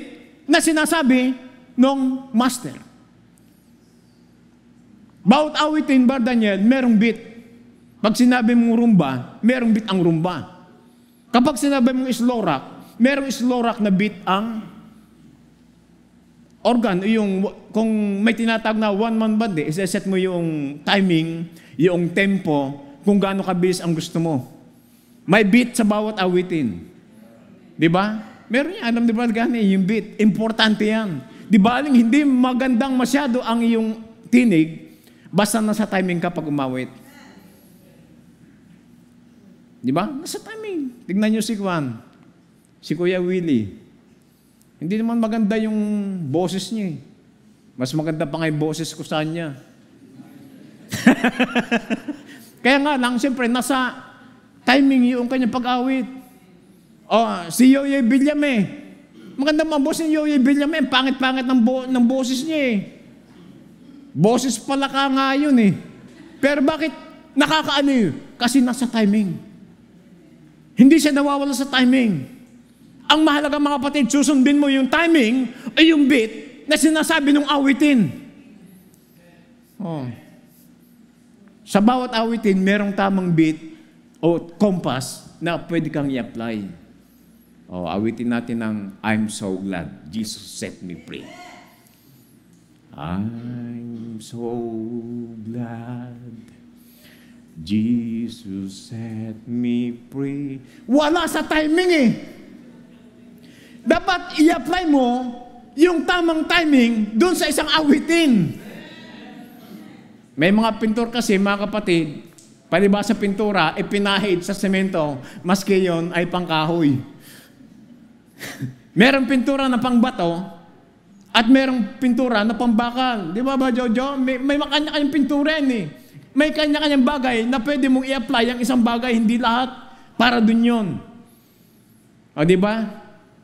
Speaker 2: na sinasabi ng master. Bawat awitin, Bar Daniel, merong beat. Pag sinabi mong rumba, merong beat ang rumba. Kapag sinabi mong slow rock, merong slow rock na beat ang organ. Kung may tinatawag na one-man band, isa-set mo yung timing, yung tempo, kung gaano kabilis ang gusto mo. May beat sa bawat awitin. Di ba? Meron yan, alam di ba gani, yung beat. Importante yan. Di ba, hindi magandang masyado ang iyong tinig, basta nasa timing ka pag umawit. Di ba? Nasa timing. Tignan nyo si Juan, si Kuya Willie. Hindi naman maganda yung boses niya eh. Mas maganda pa nga yung boses ko sa kanya. Kaya nga lang, siyempre, nasa timing yung kanyang pag-awit. Si Yoyoy Villame. Maganda mga boses ni Yoyoy Villame. Pangit-pangit ng boses niya eh. Boses pala ka nga yun eh. Pero bakit nakakaaliw? Kasi nasa timing. Hindi siya nawawala sa timing. Ang mahalaga mga kapatid, susundin mo yung timing o yung beat na sinasabi ng awitin. Sa bawat awitin, merong tamang beat o compass na pwede kang i-apply. Awitin natin ng I'm so glad Jesus set me free. I'm so glad Jesus set me free. Wala sa timing eh. Dapat i-apply mo yung tamang timing doon sa isang awitin. May mga pintor kasi, mga kapatid, palibhasa pintura, ipinahid sa semento, maski yun ay pangkahoy. Merong pintura na pangbato at merong pintura na pambakal. Di ba Jojo? May kanya-kanyang pintura yan eh. May kanya-kanyang bagay na pwede mong i-apply ang isang bagay, hindi lahat para dun yun. Di ba?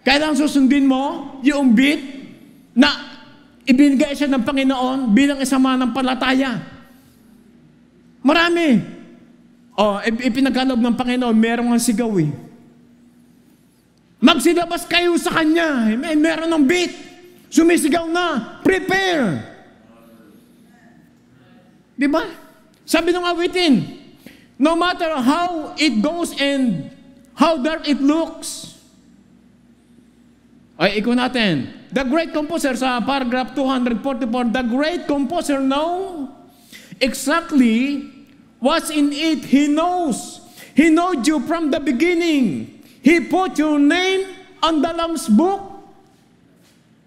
Speaker 2: Kailangan susundin mo yung beat na ibinigay siya ng Panginoon bilang isang mananampalataya. Marami. Ipinagkaloob ng Panginoon, merong ang sigaw eh. Magsilabas kayo sa Kanya. Meron ng beat. Sumisigaw na. Prepare. Di ba? Sabi ng awitin, no matter how it goes and how dark it looks. Ikaw natin. The great composer sa paragraph 244, the great composer know exactly what's in it. He knows. He knows you from the beginning. He put your name on the Lamb's book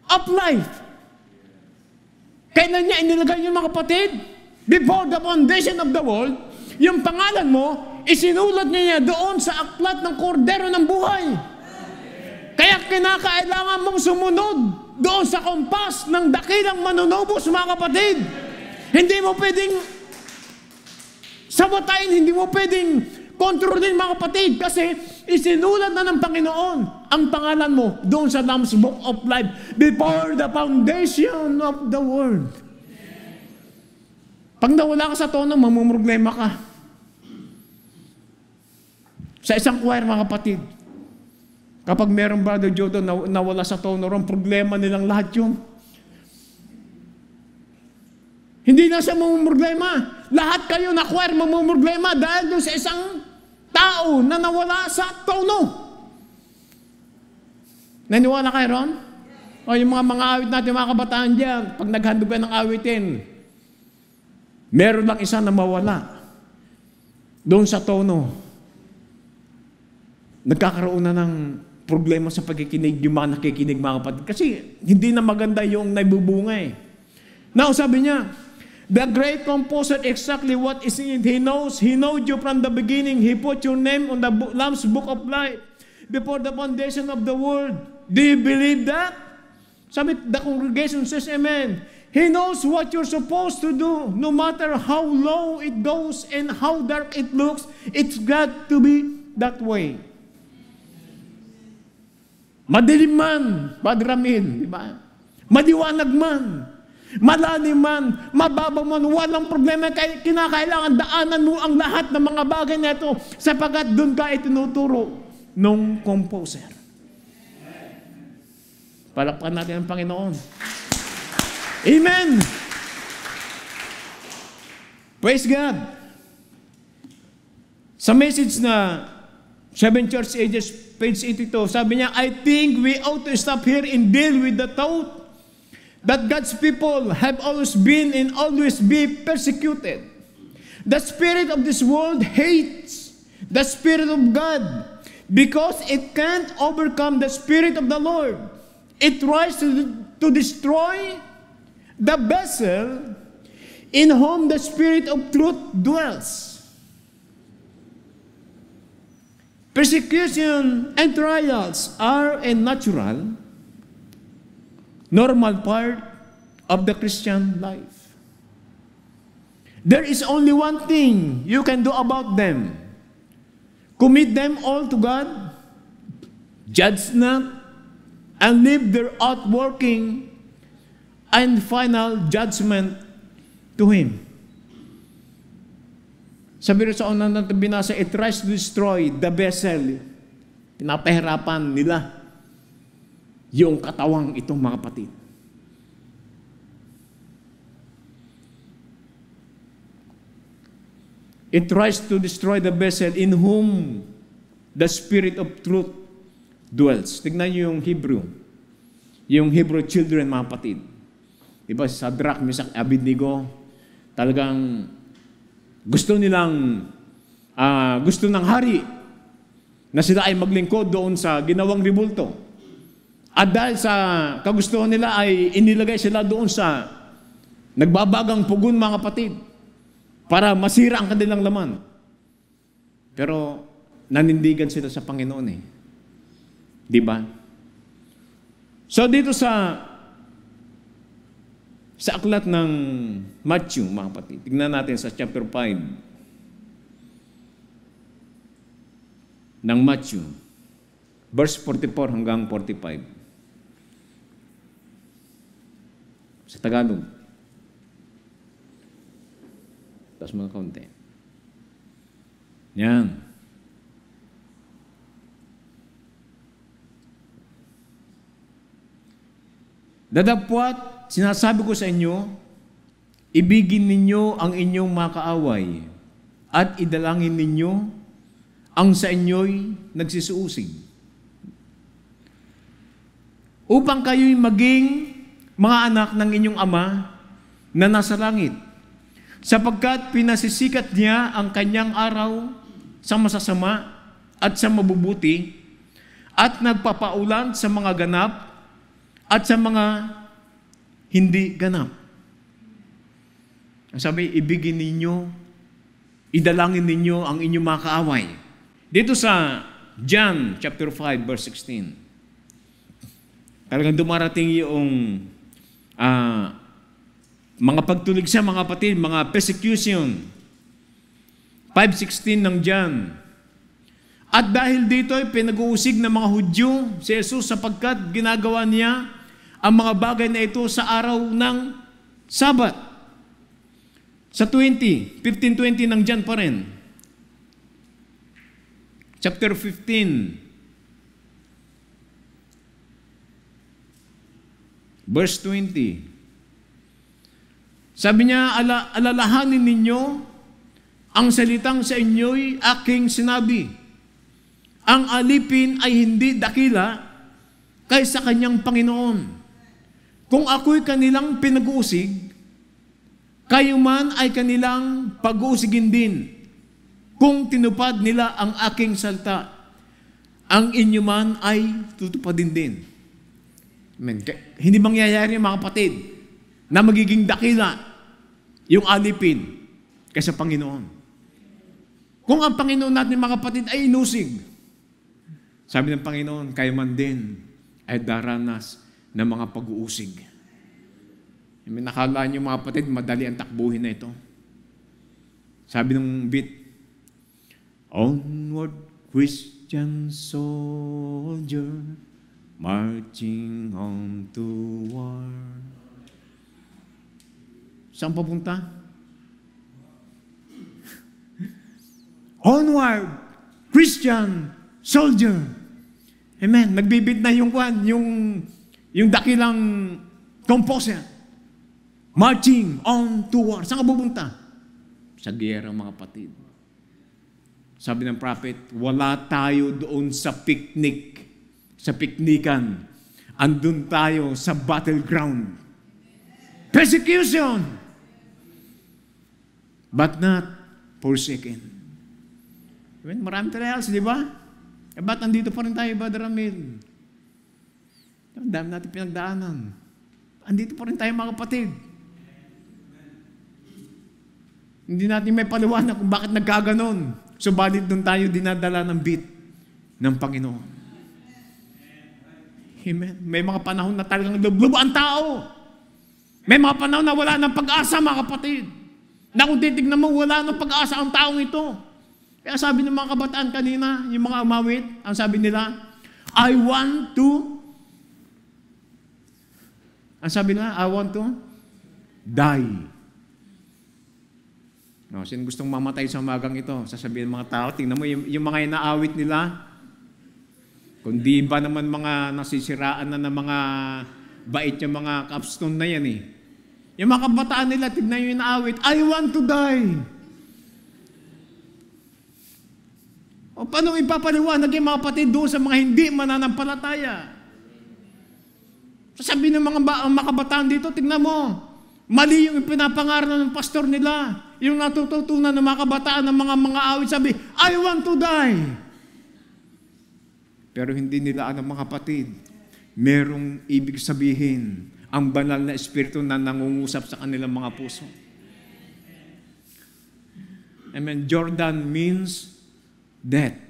Speaker 2: of life. Kailan niya inilagay yung mga kapatid? Before the foundation of the world, yung pangalan mo, isinulat niya doon sa aklat ng kordero ng buhay. Kaya kinakailangan mong sumunod doon sa kompas ng dakilang manunubos, mga kapatid. Hindi mo pwedeng sabotayin, hindi mo pwedeng kontrolin, mga kapatid, kasi isinulat na ng Panginoon ang pangalan mo doon sa Lamb's Book of Life before the foundation of the world. Pag nawala ka sa tono, mamumroblema ka. Sa isang choir, mga kapatid, kapag merong Brother Jodo nawala sa tono, ron, problema nilang lahat yun. Hindi na siya mamumroblema. Lahat kayo na choir mamumroblema dahil doon sa isang tao na nawala sa tono. Naniwala kayo ron? O yung mga awit natin, mga kabataan dyan, pag naghandugan ng awitin, Meron lang isa na mawala doon sa tono. Nagkakaroon na ng problema sa pagkikinig yung mga nakikinig, mga kapatid. Kasi hindi na maganda yung naibubunga eh. Now, sabi niya, the great composer exactly what is in it. He knows you from the beginning. He put your name on the Lamb's book of life before the foundation of the world. Do you believe that? Sabi, the congregation says amen. He knows what you're supposed to do. No matter how low it goes and how dark it looks, it's got to be that way. Madilim man, Padre Ramil, di ba? Madiwanag man, malalim man, mababaw man, walang problema. Kinakailangan daanan mo ang lahat ng mga bagay na ito sapagkat doon ka itinuturo nung composer. Palakpan natin ang Panginoon. Amen! Praise God! Sa message na 7 Church Ages, page 82, sabi niya, I think we ought to stop here and deal with the thought that God's people have always been and always be persecuted. The spirit of this world hates the Spirit of God because it can't overcome the Spirit of the Lord. It tries to destroy the vessel in whom the Spirit of truth dwells. Persecution and trials are a natural, normal part of the Christian life. There is only one thing you can do about them. Commit them all to God, judge not, and leave their outworking and final judgment to Him. Sabi rin sa unang natin binasa, it tries to destroy the vessel. Pinapahirapan nila yung katawang itong mga kapatid. It tries to destroy the vessel in whom the Spirit of truth dwells. Tignan niyo yung Hebrew. Yung Hebrew children, mga kapatid. Diba, Shadrach, Meshach, Abednego, talagang gusto ng hari na sila ay maglingkod doon sa ginawang ribulto. At dahil sa kagustuhan nila ay inilagay sila doon sa nagbabagang pugon, mga kapatid, para masira ang kanilang laman. Pero nanindigan sila sa Panginoon eh. Di ba? So dito sa aklat ng Matthew, mga kapatid, tignan natin sa chapter 5 ng Matthew, verse 44 hanggang 45. Sa Tagalog. Tapos mga kaunti. Yan. Dadapwat, sinasabi ko sa inyo, ibigin ninyo ang inyong mga kaaway at idalangin ninyo ang sa inyo'y nagsisuusig. Upang kayo'y maging mga anak ng inyong Ama na nasa langit, sapagkat pinasisikat niya ang kanyang araw sa masasama at sa mabubuti at nagpapaulan sa mga ganap at sa mga hindi ganap. Ang sabi, ibigin ninyo, idalangin ninyo ang inyong mga kaaway. Dito sa John chapter 5 verse 16, talagang dumarating yung mga pagtulig sa mga kapatid, mga persecution. 5:16 ng John. At dahil dito ay pinag-uusig ng mga Hudyo si Jesus sapagkat ginagawa niya ang mga bagay na ito sa araw ng Sabat. Sa 15:20 ng John pa rin. Chapter 15. Verse 20. Sabi niya, alalahanin ninyo ang salitang sa inyo'y aking sinabi. Ang alipin ay hindi dakila kaysa kanyang Panginoon. Kung ako'y kanilang pinag-uusig, kayo man ay kanilang pag-uusigin din kung tinupad nila ang aking salita. Ang inyo man ay tutupadin din. Amen. Hindi mangyayari, mga kapatid, na magiging dakila yung alipin kaysa Panginoon. Kung ang Panginoon natin, mga kapatid, ay inusig, sabi ng Panginoon, kayo man din ay daranas ng mga pag-uusig. Nakalaan niyo, mga kapatid, madali ang takbuhin na ito. Sabi ng beat, onward Christian soldier, marching on to war. Saan papunta? Onward, Christian soldier. Amen. Nagbibit na yung dakilang composer. Marching on to war. Saan ka pupunta? Sa giyera, mga kapatid. Sabi ng prophet, wala tayo doon sa picnic, sa piknikan. Andun tayo sa battleground. Persecution! But not forsaken. Maraming trials, di ba? Ba't andito pa rin tayo, Brother Ramil? Ang dami natin pinagdaanan. Andito pa rin tayo, mga kapatid. Hindi natin may paliwanag kung bakit nagkaganon. Subalit doon tayo dinadala ng beat ng Panginoon. Amen. May mga panahon na talagang lublob ang tao. May mga panahon na wala ng pag-asa, mga kapatid. Na kung titignan mo, wala ng pag-asa ang taong ito. Kaya sabi ng mga kabataan kanina, yung mga umawit, ang sabi nila, I want to, ang sabi nila, I want to die. No, sino gustong mamatay sa umagang ito? Sasabihin ng mga tao, tingnan mo, yung mga inaawit nila, kundi ba naman mga nasisiraan na ng mga bait yung mga capstone na yan eh. Yung mga kabataan nila, tignan yung inaawit, I want to die. O paano ipapaliwanag yung mga kapatid doon sa mga hindi mananampalataya? Sasabihin ng mga kabataan dito, tignan mo, mali yung pinapangaral ng pastor nila. Yung natututunan ng mga kabataan ng mga awit, sabi, I want to die. Pero hindi nila alam, mga kapatid, merong ibig sabihin ang banal na espiritu na nangungusap sa kanilang mga puso. Amen. Jordan means death.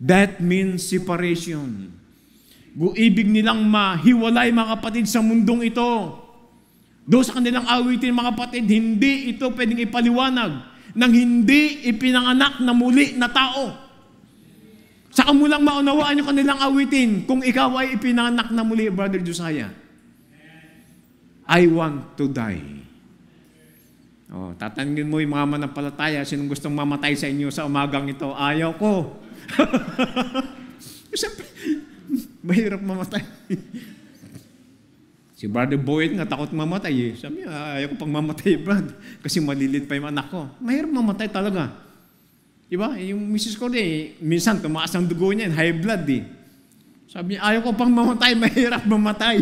Speaker 2: Death means separation. Kung ibig nilang mahiwalay, mga kapatid, sa mundong ito, doon sa kanilang awitin, mga kapatid, hindi ito pwedeng ipaliwanag ng hindi ipinanganak na muli na tao. Saka mo lang maunawaan yung kanilang awitin kung ikaw ay ipinanganak na muli, Brother Josiah. I want to die. Oh, tatanungin mo yung mga manampalataya, sinong gustong mamatay sa inyo sa umagang ito? Ayaw ko. Siyempre, mahirap mamatay. Si Brother Boyd nga takot mamatay eh. Sabi niya, ayaw ko pang mamatay, Brad. Kasi malilit pa yung anak ko. Mahirap mamatay talaga. Diba? Yung misis ko minsan tumaas ang dugo niya, high blood eh. Sabi niya, ayaw ko pang mamatay, mahirap mamatay.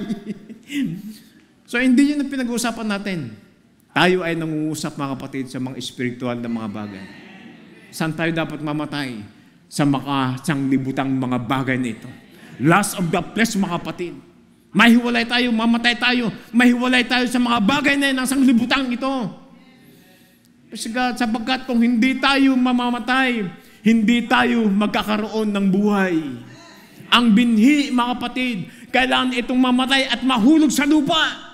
Speaker 2: So hindi yun ang pinag-uusapan natin. Tayo ay nangungusap, mga kapatid, sa mga espiritual na mga bagay. Saan tayo dapat mamatay? Sa makasanglibutang mga bagay na ito. Lust of the flesh, mga kapatid. Mahiwalay tayo, mamatay tayo, mahiwalay tayo sa mga bagay na yun, ang sanglibutang ito. Sapagkat kung hindi tayo mamamatay, hindi tayo magkakaroon ng buhay. Ang binhi, mga kapatid, kailangan itong mamatay at mahulog sa lupa.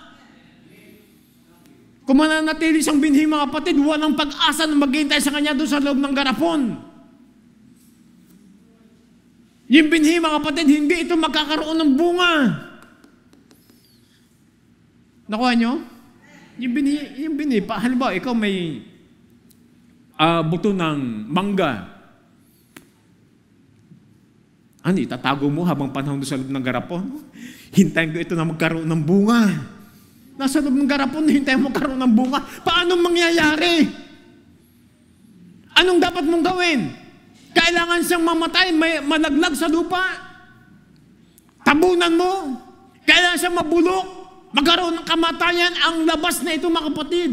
Speaker 2: Kung mananatili siyang binhi, mga kapatid, walang pag-asa na maghihintay sa kanya doon sa loob ng garapon. Yung binhi, mga kapatid, hindi ito magkakaroon ng bunga. Nakuha nyo? Yung binhi, halimbawa, ikaw may buto ng mangga. Ano, itatago mo habang panahon doon sa loob ng garapon? Hintayin ko ito na magkaroon ng bunga. Nasa loob ng garapon, hintayin mo magkaroon ng bunga. Paano mangyayari? Anong dapat mong gawin? Kailangan siyang mamatay, malaglag sa lupa. Tabunan mo. Kailangan siyang mabulok. magkaroon ng kamatayan ang labas na ito, mga kapatid.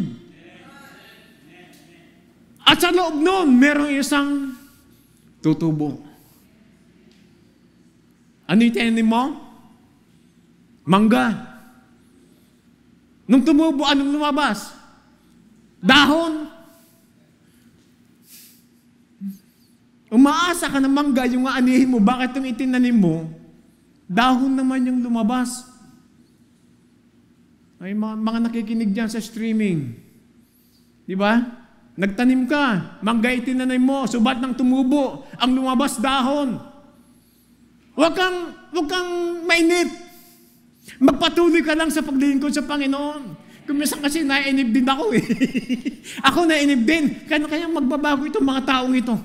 Speaker 2: At sa loob nun, merong isang tutubo. Ano yung tinanim mo? Mangga. Nung tumubo, anong lumabas? Dahon. Umaasa ka ng mangga, yung aanihin mo, bakit yung itinanim mo? Dahon naman yung lumabas. Ay, mga nakikinig dyan sa streaming. Di ba? Nagtanim ka, mangga itinanim mo, subat ng tumubo, ang lumabas dahon. Huwag kang mainip. Magpatuloy ka lang sa paglilingkod sa Panginoon. Kung minsan kasi nainip din ako eh. Ako nainip din. Kaya magbabago itong mga taong ito.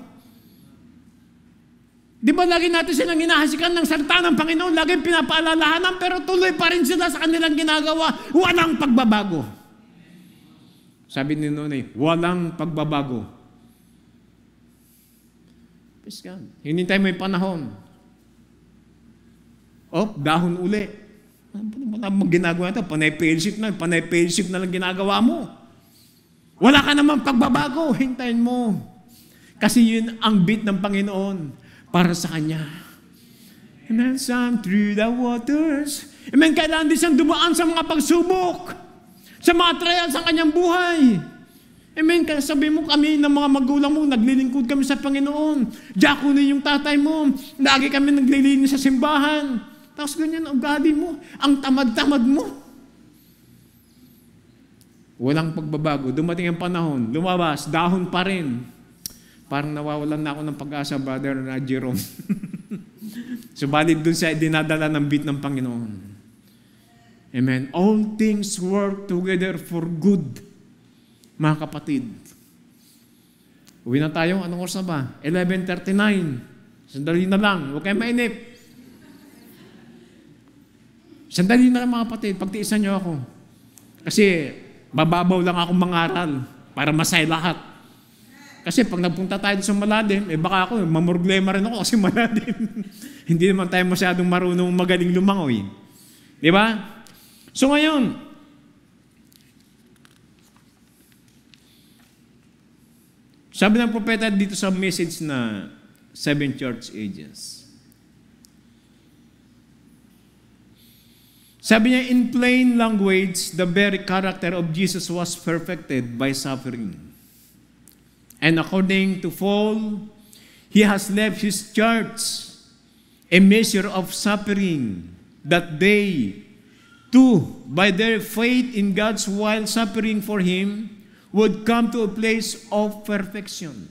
Speaker 2: Di ba lagi natin silang hinahasikan ng salita ng Panginoon, lagi pinapaalalahanan, pero tuloy pa rin sila sa kanilang ginagawa. Walang pagbabago. Sabi ni Nonay, walang pagbabago. Praise God. Hinintay mo yung panahon. Dahon uli. Wala mong ginagawa ito. Panay fellowship na lang ginagawa mo. Wala ka naman pagbabago. Hintayin mo. Kasi yun ang bit ng Panginoon para sa Kanya. Amen. Some through the waters. Amen. Kailangan din siyang dumaan sa mga pagsubok. Sa mga trials ng Kanyang buhay. Amen. Kaya sabi mo kami ng mga magulang mo, naglilingkod kami sa Panginoon. Diakono yung tatay mo. Lagi kami naglilinis sa simbahan. Tapos ganyan ang ugali mo. Ang tamad-tamad mo. Walang pagbabago. Dumating ang panahon. Lumabas. Dahon pa rin. Parang nawawalan na ako ng pag-asa, Brother na Jerome. Subalit dun siya dinadala ng bit ng Panginoon. Amen. All things work together for good. Mga kapatid. Uwi na tayo. Anong oras na ba? 11:39. Sandali na lang. Huwag kayo mainip. Sandali na lang mga kapatid. Pagtiisan niyo ako. Kasi bababaw lang akong mangaral para masaya lahat. Kasi pag nagpunta tayo sa malalim, baka ako, mamorglema rin ako kasi malalim. Hindi naman tayo masyadong marunong magaling lumangoy. Di ba? So ngayon, sabi ng propeta dito sa message na 7 church ages. Sabi niya, in plain language, the very character of Jesus was perfected by suffering. And according to Paul, he has left his church a measure of suffering, that they, too, by their faith in God's while suffering for him, would come to a place of perfection.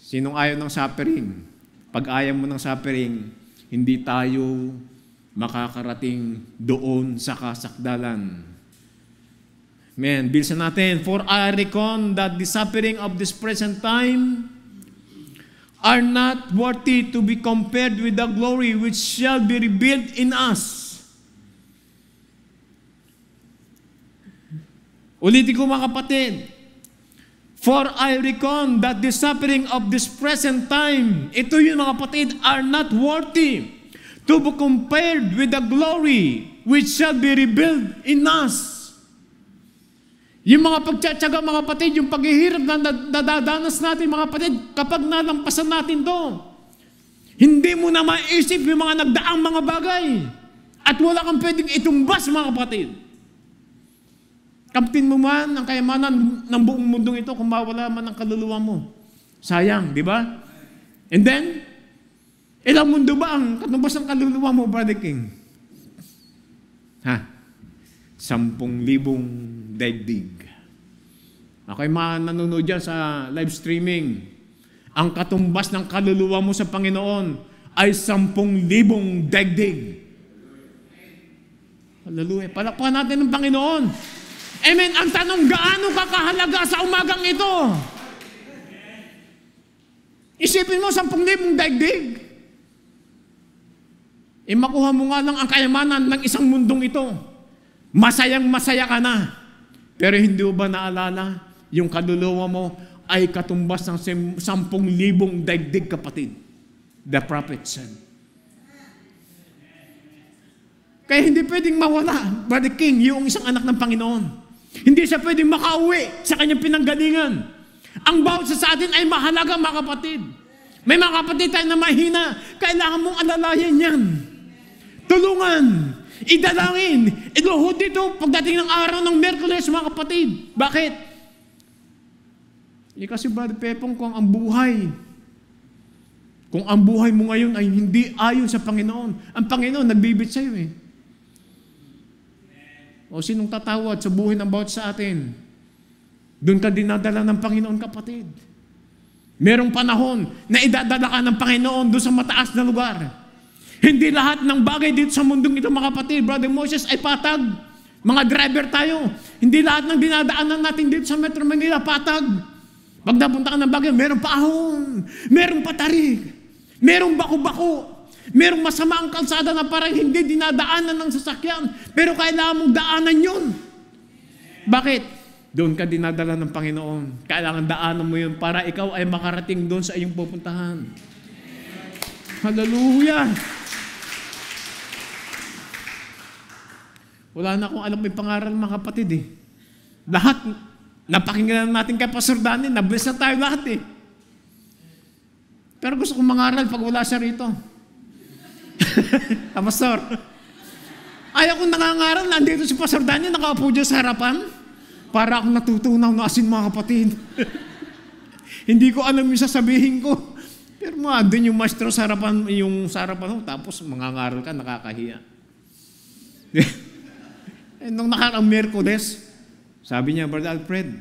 Speaker 2: Sinong ayaw ng suffering? Pag ayaw mo ng suffering, hindi tayo makakarating doon sa kasakdalan. Amen. Bilisan natin. For I reckon that the suffering of this present time are not worthy to be compared with the glory which shall be revealed in us. Ulitin ko mga kapatid. For I reckon that the suffering of this present time, ito yun mga kapatid, are not worthy to be compared with the glory which shall be revealed in us. Yung mga pagtsatsaga mga kapatid, yung paghihirap na nadadanas natin mga kapatid, kapag nalampasan natin to, hindi mo na maisip yung mga nagdaang mga bagay. At wala kang pwedeng itumbas mga kapatid. Kamtin mo man ang kayamanan ng buong mundong ito kung mawala man ang kaluluwa mo. Sayang, di ba? And then, ilang mundo ba ang katumbas ng kaluluwa mo, Brother King? 10,000 daigdig. Okay, mga nanonood dyan sa live streaming. Ang katumbas ng kaluluwa mo sa Panginoon ay 10,000 daigdig. Hallelujah. Palakpakan natin ng Panginoon. Amen. Ang tanong, gaano ka kahalaga sa umagang ito? Isipin mo, 10,000 daigdig. Makuha mo nga lang ang kayamanan ng isang mundong ito. Masayang masaya ka na. Pero hindi mo ba naalala, yung kaluluwa mo ay katumbas ng 10,000 daigdig, kapatid. The prophet said. Kaya hindi pwedeng mawala, Brother King, yung isang anak ng Panginoon. Hindi siya pwedeng makauwi sa kanyang pinanggalingan. Ang bawat sa atin ay mahalaga, mga kapatid. May mga kapatid tayo na mahina. Kailangan mong alalayan yan. Tulungan. Idalangin. Iluhod dito pagdating ng araw ng Miyerkules, mga kapatid. Bakit? Kasi Brother Pepong, kung ang buhay mo ngayon ay hindi ayon sa Panginoon, ang Panginoon nagbibit sa iyo eh. O sinong tatawad sa buhay ng bawat sa atin? Doon ka dinadala ng Panginoon, kapatid. Merong panahon na idadala ka ng Panginoon doon sa mataas na lugar. Hindi lahat ng bagay dito sa mundong ito, mga kapatid, Brother Moses, ay patag. Mga driver tayo. Hindi lahat ng dinadaanan natin dito sa Metro Manila, patag. Pag napunta ka ng bagay, merong paahon, merong patarik, merong bako-bako, merong masama ang kalsada na parang hindi dinadaanan ng sasakyan, pero kailangan mong daanan yun. Bakit? Doon ka dinadala ng Panginoon. Kailangan daanan mo yun para ikaw ay makarating doon sa iyong pupuntahan. Hallelujah! Wala na akong alam may pangaral, mga kapatid eh. Lahat, napakinggan natin kay Pastor Danny, nabless na tayo lahat eh. Pero gusto kong mangaral pag wala siya rito. Pastor, ayaw kong nangangaral, nandito si Pastor Danny, nakaupo dyan sa harapan. Para akong natutunaw na asin, mga kapatid. Hindi ko alam yung sasabihin ko. Pero doon yung maestro sa harapan, tapos mangangaral ka, nakakahiya. Nung nakaraang Miyerkules, sabi niya, Brother Alfred,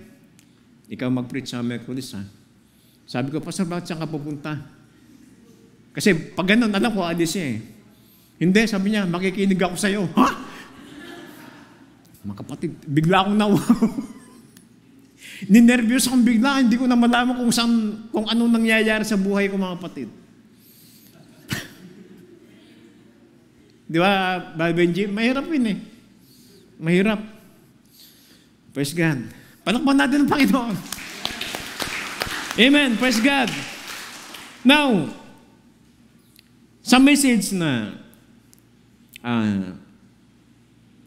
Speaker 2: ikaw mag-preach sa Miyerkules, ha? Sabi ko, Pastor, bakit saan ka pupunta? Kasi pag ganun, alam ko, alis siya eh. Hindi, sabi niya, makikinig ako sa'yo. Ha? Mga kapatid, bigla akong nawaw. Ninervyos akong bigla, hindi ko na malaman kung anong nangyayari sa buhay ko, mga kapatid. Di ba, Benji? Mahirap yun eh. Mahirap. Praise God. Palakpan natin ang Panginoon. Amen. Praise God. Now, sa message na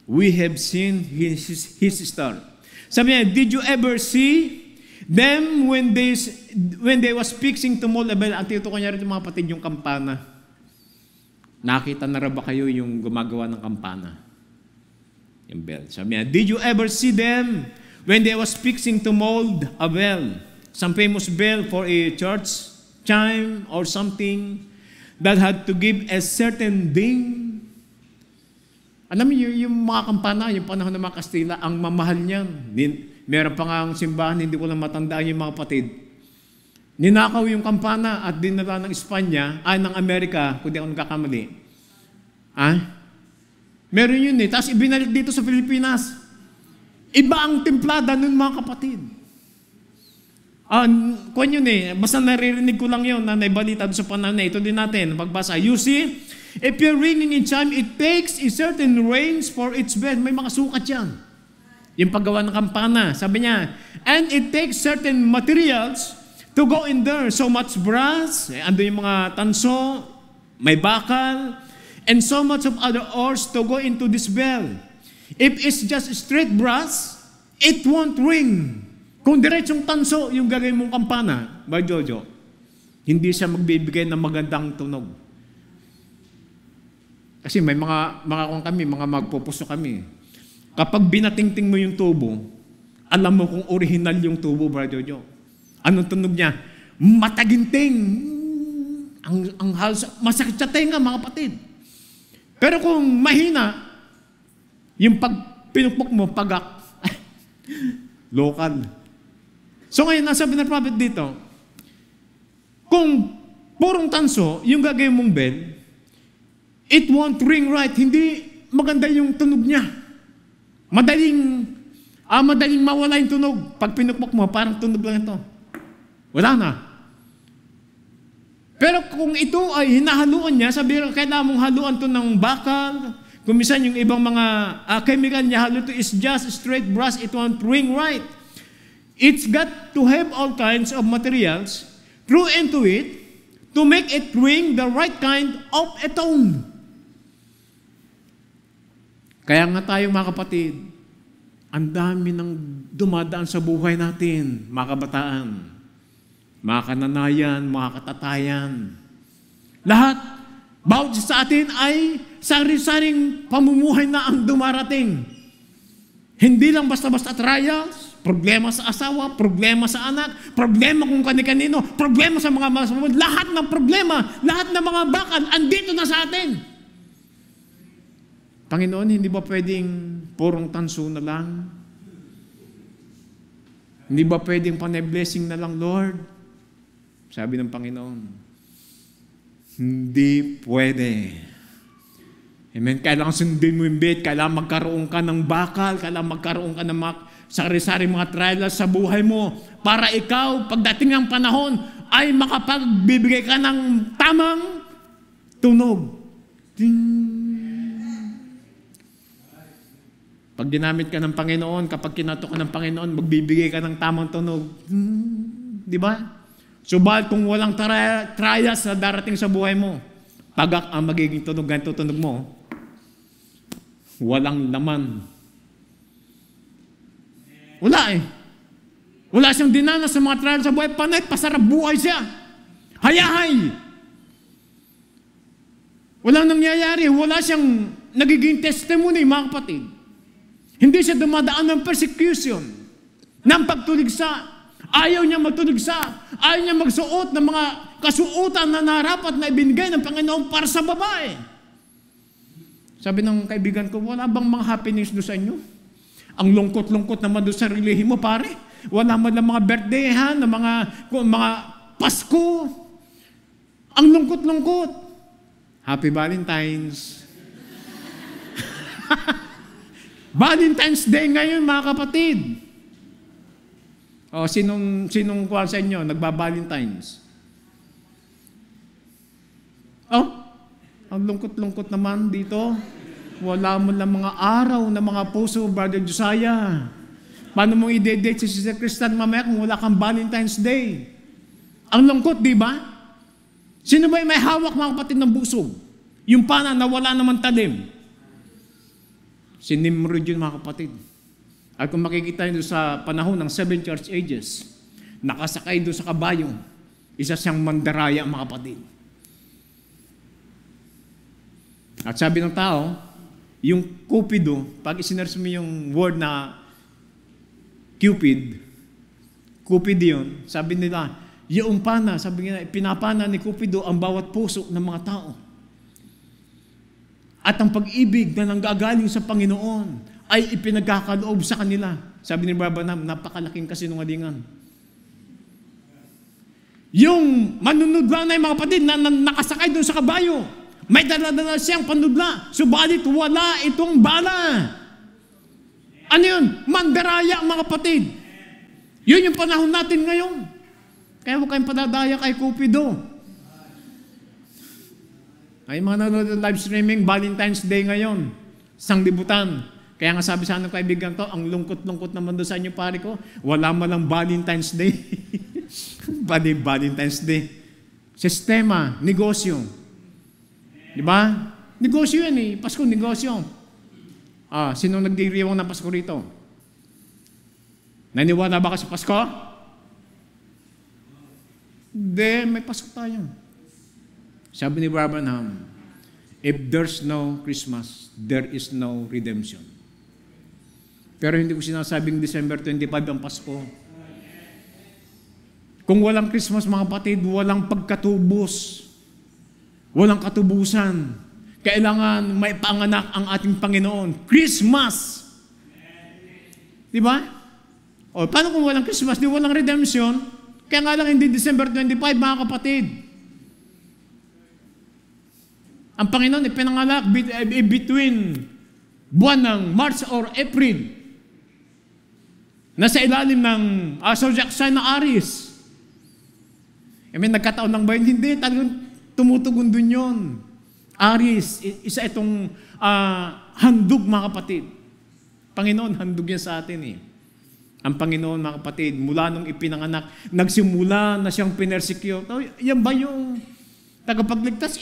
Speaker 2: we have seen his star. Sabi niya, did you ever see them when they was fixing to mold a bell? Ang tito ko niya rin mga kapatid, yung kampana. Nakita na ba kayo yung gumagawa ng kampana? Yung bell. Sabi niya, did you ever see them when they was fixing to mold a bell? Some famous bell for a church chime or something that had to give a certain ding. Alam mo, yung mga kampana, yung panahon ng mga Kastila, ang mamahal niyan. Meron pa nga ang simbahan, hindi ko lang matandaan yung mga kapatid. Ninakaw yung kampana at dinala ng Espanya, ng Amerika, kung di ako nagkakamali. Meron yun eh. Tapos ibinalik dito sa Pilipinas. Iba ang templada nun, mga kapatid. Kung yun eh, basta naririnig ko lang yun na naibalita doon sa panahon na ito din natin, pagbasa. You see, if you're ringing in chime, it takes a certain range for its bell. May mga sukat yan. Yung paggawa ng kampana. Sabi niya, and it takes certain materials to go in there. So much brass, ando yung mga tanso, may bakal, and so much of other ores to go into this bell. If it's just straight brass, it won't ring. Kung diretsong tanso yung gagawin mong kampana, by Jojo, hindi siya magbibigay ng magandang tunog. Kasi may mga magpupuso kami. Kapag binatingting mo yung tubo, alam mo kung original yung tubo, Brother Jojo. Anong tunog niya? Mataginting. Ang halos, masakit sa tenga, mga kapatid. Pero kung mahina, yung pag pinupok mo, pagak, lokal. So ngayon, nasabi ng prophet dito, kung purong tanso, yung gagawin mong bell, it won't ring right. Hindi maganda yung tunog niya. Madaling mawala yung tunog. Pag pinupok mo, parang tunog lang ito. Wala na. Pero kung ito ay hinahaluan niya, sabi rin, kailangan mong haluan to ng bakal. Kung minsan yung ibang mga chemical niya, halu to is just straight brass, it won't ring right. It's got to have all kinds of materials through into it to make it ring the right kind of a tone. Kaya nga tayo mga kapatid, ang dami ng dumadaan sa buhay natin, mga kabataan, mga kananayan, mga katatayan. Lahat, bawat sa atin ay sari-saring pamumuhay na ang dumarating. Hindi lang basta-basta trials, problema sa asawa, problema sa anak, problema kung kani-kanino, problema sa mga masamad, lahat ng problema, lahat ng mga bakal, andito na sa atin. Panginoon, hindi ba pwedeng purong tanso na lang? Hindi ba pwedeng panay-blessing na lang, Lord? Sabi ng Panginoon, hindi pwede. Amen. Kailangan sundin mo yung bit, kailangan magkaroon ka ng bakal, kailangan magkaroon ka ng mga sari-sari mga trials sa buhay mo para ikaw, pagdating ng panahon, ay makapagbibigay ka ng tamang tunog. Ding! Pag ginamit ka ng Panginoon, kapag kinatok ka ng Panginoon, magbibigay ka ng tamang tunog. Di ba? Subalit kung walang trials na darating sa buhay mo, pagak ang magiging tunog, ganito tunog mo, walang laman. Wala eh. Wala siyang dinanas sa mga trials sa buhay, panay, pasarap buhay siya. Hayahay. Walang nangyayari, wala siyang nagiging testimony, mga kapatid. Hindi siya dumadaan ng persecution, ng pagtuligsa. Ayaw niya magtuligsa. Ayaw niya magsuot ng mga kasuotan na narapat na ibinigay ng Panginoon para sa babae. Sabi ng kaibigan ko, wala bang mga happiness doon sa inyo? Ang lungkot-lungkot naman doon sa relihiyon mo, pare. Wala man lang mga birthday, ha? Ng mga Pasko. Ang lungkot-lungkot. Happy Valentine's. Valentine's Day ngayon, mga kapatid. O, sinong kuha sa inyo, nagba-Valentine's? Oh, ang lungkot-lungkot naman dito. Wala mo lang mga araw na mga puso, Brother Josiah. Paano mong i-date si Sister Kristan mamaya kung wala kang Valentine's Day? Ang lungkot, di ba? Sino ba may hawak, mga kapatid, ng busog? Yung pana na wala naman talim. Si Nimrod yun, mga kapatid. At kung makikita nyo sa panahon ng 7 church ages, nakasakay doon sa kabayo, isa siyang mandaraya, mga kapatid. At sabi ng tao, yung Cupido, pag isinerse mo yung word na Cupid yun, sabi nila, yung pana, sabi nila, pinapana ni Cupido ang bawat puso ng mga tao. At ang pag-ibig na nanggagaling sa Panginoon ay ipinagkakaloob sa kanila. Sabi ni Branham, napakalaking kasinungalingan. Yung manunudla na yung mga kapatid na nakasakay doon sa kabayo, may dala-dala siyang panudla, subalit wala itong bala. Ano yun? Mandaraya, mga kapatid. Yun yung panahon natin ngayon. Kaya huwag kayong padadaya kay Cupido. Ay mga nanonood live streaming, Valentine's Day ngayon, sanglibutan. Kaya nga sabi sa anong kaibigan ko, ang lungkot-lungkot naman doon sa inyo, pare ko, wala man lang Valentine's Day. Valentine's Day. Sistema, negosyo. Di ba? Negosyo yan eh. Pasko, negosyo. Sino nagdiriwang ng Pasko rito? Naniwala ba ka sa Pasko? Hindi, may Pasko tayo. Sabi ni Branham, if there's no Christmas, there is no redemption. Pero hindi ko sinasabing December 25 ang Pasko. Kung walang Christmas, mga kapatid, walang pagkatubos. Walang katubusan. Kailangan may panganak ang ating Panginoon. Christmas! Di ba? O, paano kung walang Christmas, di walang redemption? Kaya nga lang hindi December 25, mga kapatid. Ang Panginoon ipinanganak between buwan ng March or April. Nasa ilalim ng zodiac sign na Aries. May nagkataon lang ba yun? Hindi, talagang tumutugon dun yun. Aries, isa itong handog, mga kapatid. Panginoon, handog yan sa atin eh. Ang Panginoon, mga kapatid, mula nung ipinanganak, nagsimula na siyang pinersecute. Yan ba yung tagapagligtas?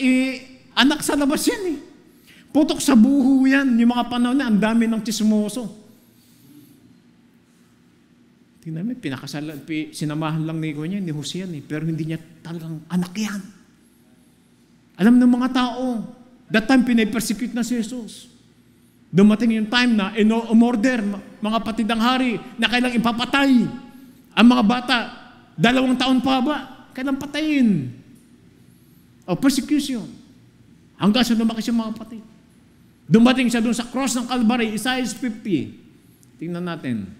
Speaker 2: Anak sa labas yan eh. Putok sa buho yan. Yung mga panahon na, ang dami ng chismoso. Tingnan mo, sinamahan lang ni Jose yan eh, pero hindi niya talagang anak yan. Alam ng mga tao, that time pinapersecute na si Jesus. Dumating yung time na umorder, mga patidang hari, na kailang ipapatay ang mga bata. 2 taon pa ba? Kailang patayin. O persecution. Hanggang sa lumaki siya mga patid. Dumating siya doon sa cross ng Calvary, Isaiah 50. Tingnan natin.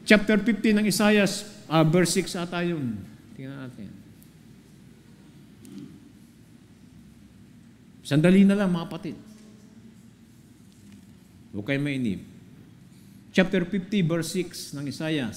Speaker 2: Chapter 50 ng Isaiah, verse 6 ata yun. Tingnan natin. Sandali na lang mga kapatid. Huwag kayo mainip. Chapter 50, verse 6 ng Isaiah.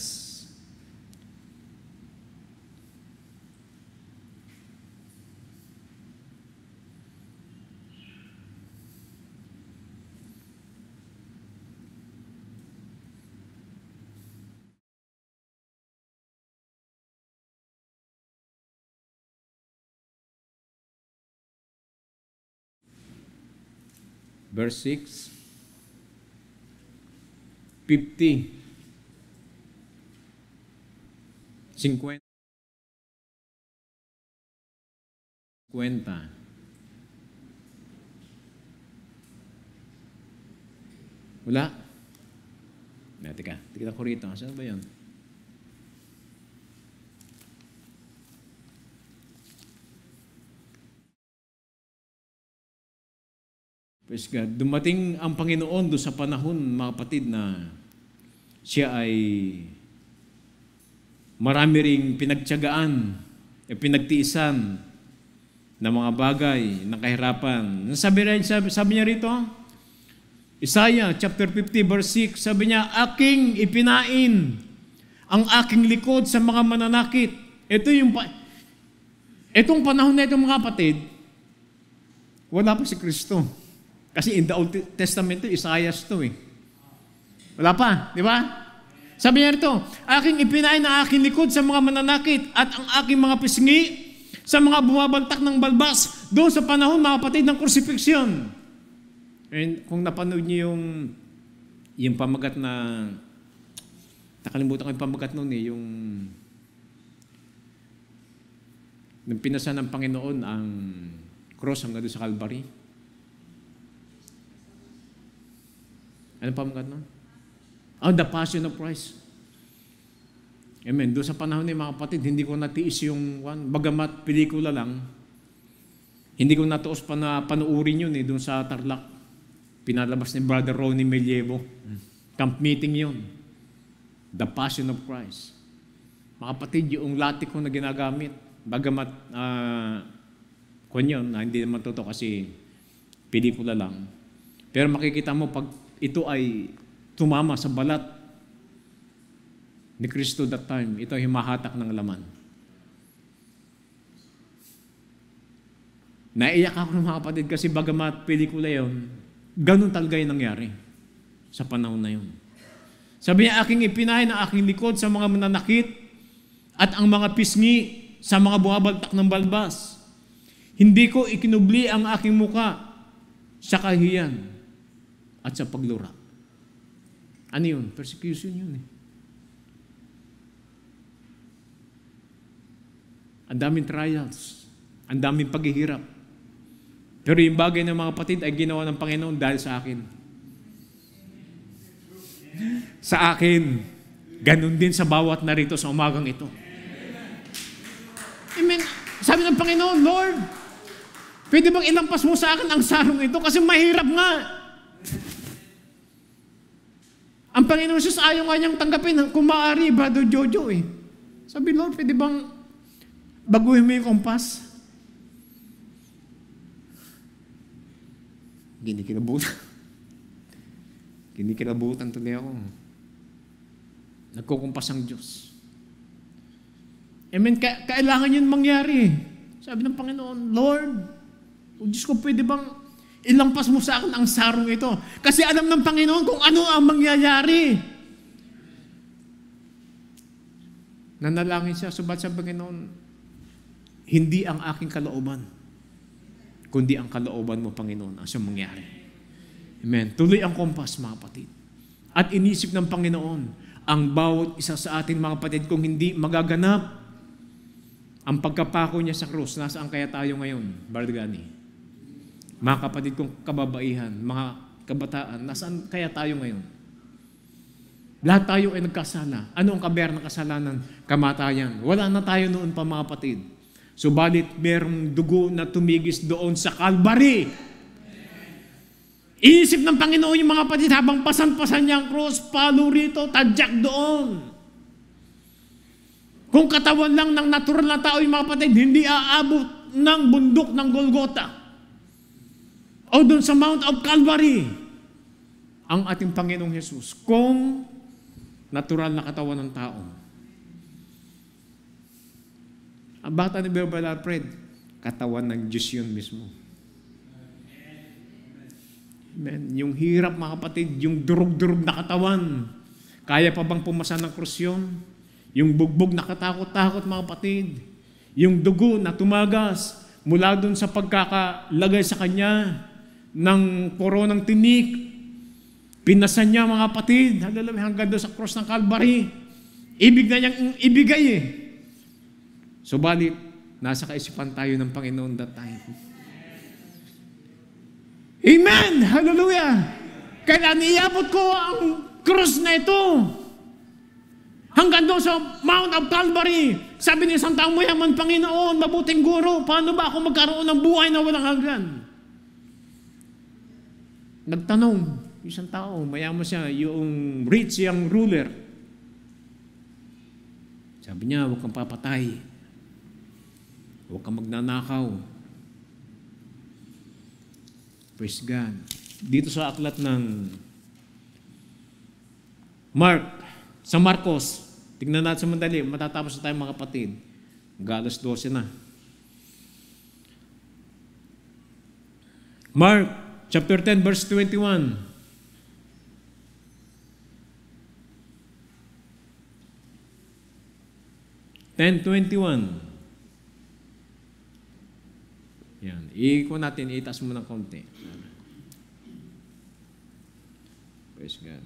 Speaker 2: Verse 6, 50, 50. Wala? Teka ko rito. Saan ba yun? Praise God. Dumating ang Panginoon doon sa panahon, mga kapatid, na siya ay marami ring pinagtiyagaan, pinagtiisan ng mga bagay, ng kahirapan. Sabi niya rito, Isaiah chapter 50 verse 6, sabi niya, aking ipinain ang aking likod sa mga mananakit. Itong panahon na itong mga kapatid, wala pa si Kristo. Kasi in the Old Testament, Isaiah to eh. Wala pa, di ba? Sabi niya rito, aking ipinain ang aking likod sa mga mananakit at ang aking mga pisngi sa mga bumabantak ng balbas doon sa panahon, mga kapatid, ng crucifixion. And kung napanood niyo yung pamagat na, nakalimutan ko yung pamagat noon eh, yung nung pinasa ng Panginoon ang cross hanggang doon sa Calvary. Ano pamagat noon? The Passion of Christ. Amen. Doon sa panahon ni mga kapatid, hindi ko natiis yung bagamat pelikula lang, hindi ko natuos pa na panuurin yun doon sa Tarlac. Pinalabas ni Brother Ronnie Mellevo. Camp meeting yun. The Passion of Christ. Mga kapatid, yung latik ko na ginagamit, bagamat yun, hindi naman totoo kasi pelikula lang. Pero makikita mo pag ito ay tumama sa balat ni Kristo that time, ito ay himahatak ng laman. Naiyak ako ng mga kapatid kasi bagamat pelikula yun, ganun talaga yung nangyari sa panahon na yun. Sabi niya, aking ipinahin ang aking likod sa mga mananakit at ang mga pisngi sa mga bumabaltak ng balbas. Hindi ko ikinubli ang aking muka sa kahiyan at sa paglura. Ano yun? Persecution yun eh. Ang daming trials, ang daming paghihirap. Pero yung bagay ng mga kapatid ay ginawa ng Panginoon dahil sa akin. Sa akin, ganun din sa bawat narito sa umagang ito. Amen. Sabi ng Panginoon, Lord, pwede bang ilampas mo sa akin ang sarong ito kasi mahirap nga. Ang Panginoon Jesus ayaw nga niyang tanggapin kung maaari, Brother Jojo eh. Sabi, Lord, pwede bang baguhin mo yung kompas? Kinikilabutan tuloy ako. Nagkukumpas ang Diyos. Amen. Kailangan yun mangyari. Sabi ng Panginoon, Lord, Diyos ko, pwede bang ilampas mo sa akin ang sarong ito? Kasi alam ng Panginoon kung ano ang mangyayari. Nanalangin siya, subat sa Panginoon, hindi ang aking kalooban, kundi ang kalooban mo, Panginoon, ang siyang mangyari. Amen. Tuloy ang kompas, mga kapatid. At inisip ng Panginoon ang bawat isa sa atin, mga kapatid, kung hindi magaganap ang pagkapako niya sa krus, nasaan kaya tayo ngayon, Bargani? Mga kapatid kong kababaihan, mga kabataan, nasaan kaya tayo ngayon? Lahat tayo ay nagkasala. Ano ang kaber ng kasalanan? Kamatayan. Wala na tayo noon pa, mga kapatid. Subalit merong dugo na tumigis doon sa Calvary. Inisip ng Panginoon yung mga kapatid habang pasan-pasan niya ang cross, palo rito, tadyak doon. Kung katawan lang ng natural na tao yung mga kapatid, hindi aabot ng bundok ng Golgotha o doon sa Mount of Calvary ang ating Panginoong Jesus kung natural na katawan ng tao. Ang bata ni Berbal Alfred, katawan ng Diyos yun mismo. Amen. Yung hirap, mga kapatid, yung durug-durug na katawan, kaya pa bang pumasa ng krus yun? Yung bugbog na katakot-takot, mga kapatid, yung dugo na tumagas mula dun sa pagkakalagay sa kanya ng koronang tinik, pinasan niya, mga kapatid, hanggang doon sa cross ng Calvary. Ibig na niyang ibigay eh. Subalit, nasa kaisipan tayo ng Panginoon that time. Amen! Hallelujah! Kaya niabot ko ang cross na ito. Hanggang doon sa Mount of Calvary. Sabi ni isang taong mayaman, Panginoon, mabuting guro, paano ba ako magkaroon ng buhay na walang hanggan? Nagtanong, isang tao, mayaman siya, yung rich young ruler. Sabi niya, huwag kang papatay. Huwag kang magnanakaw. Praise God. Dito sa aklat ng Mark, sa Marcos, tignan natin sa mandali, matatapos na tayo, mga kapatid. Alas 12 na. Mark, chapter 10, verse 21. Yan. I-ko natin, itaas mo ng konti. Praise God.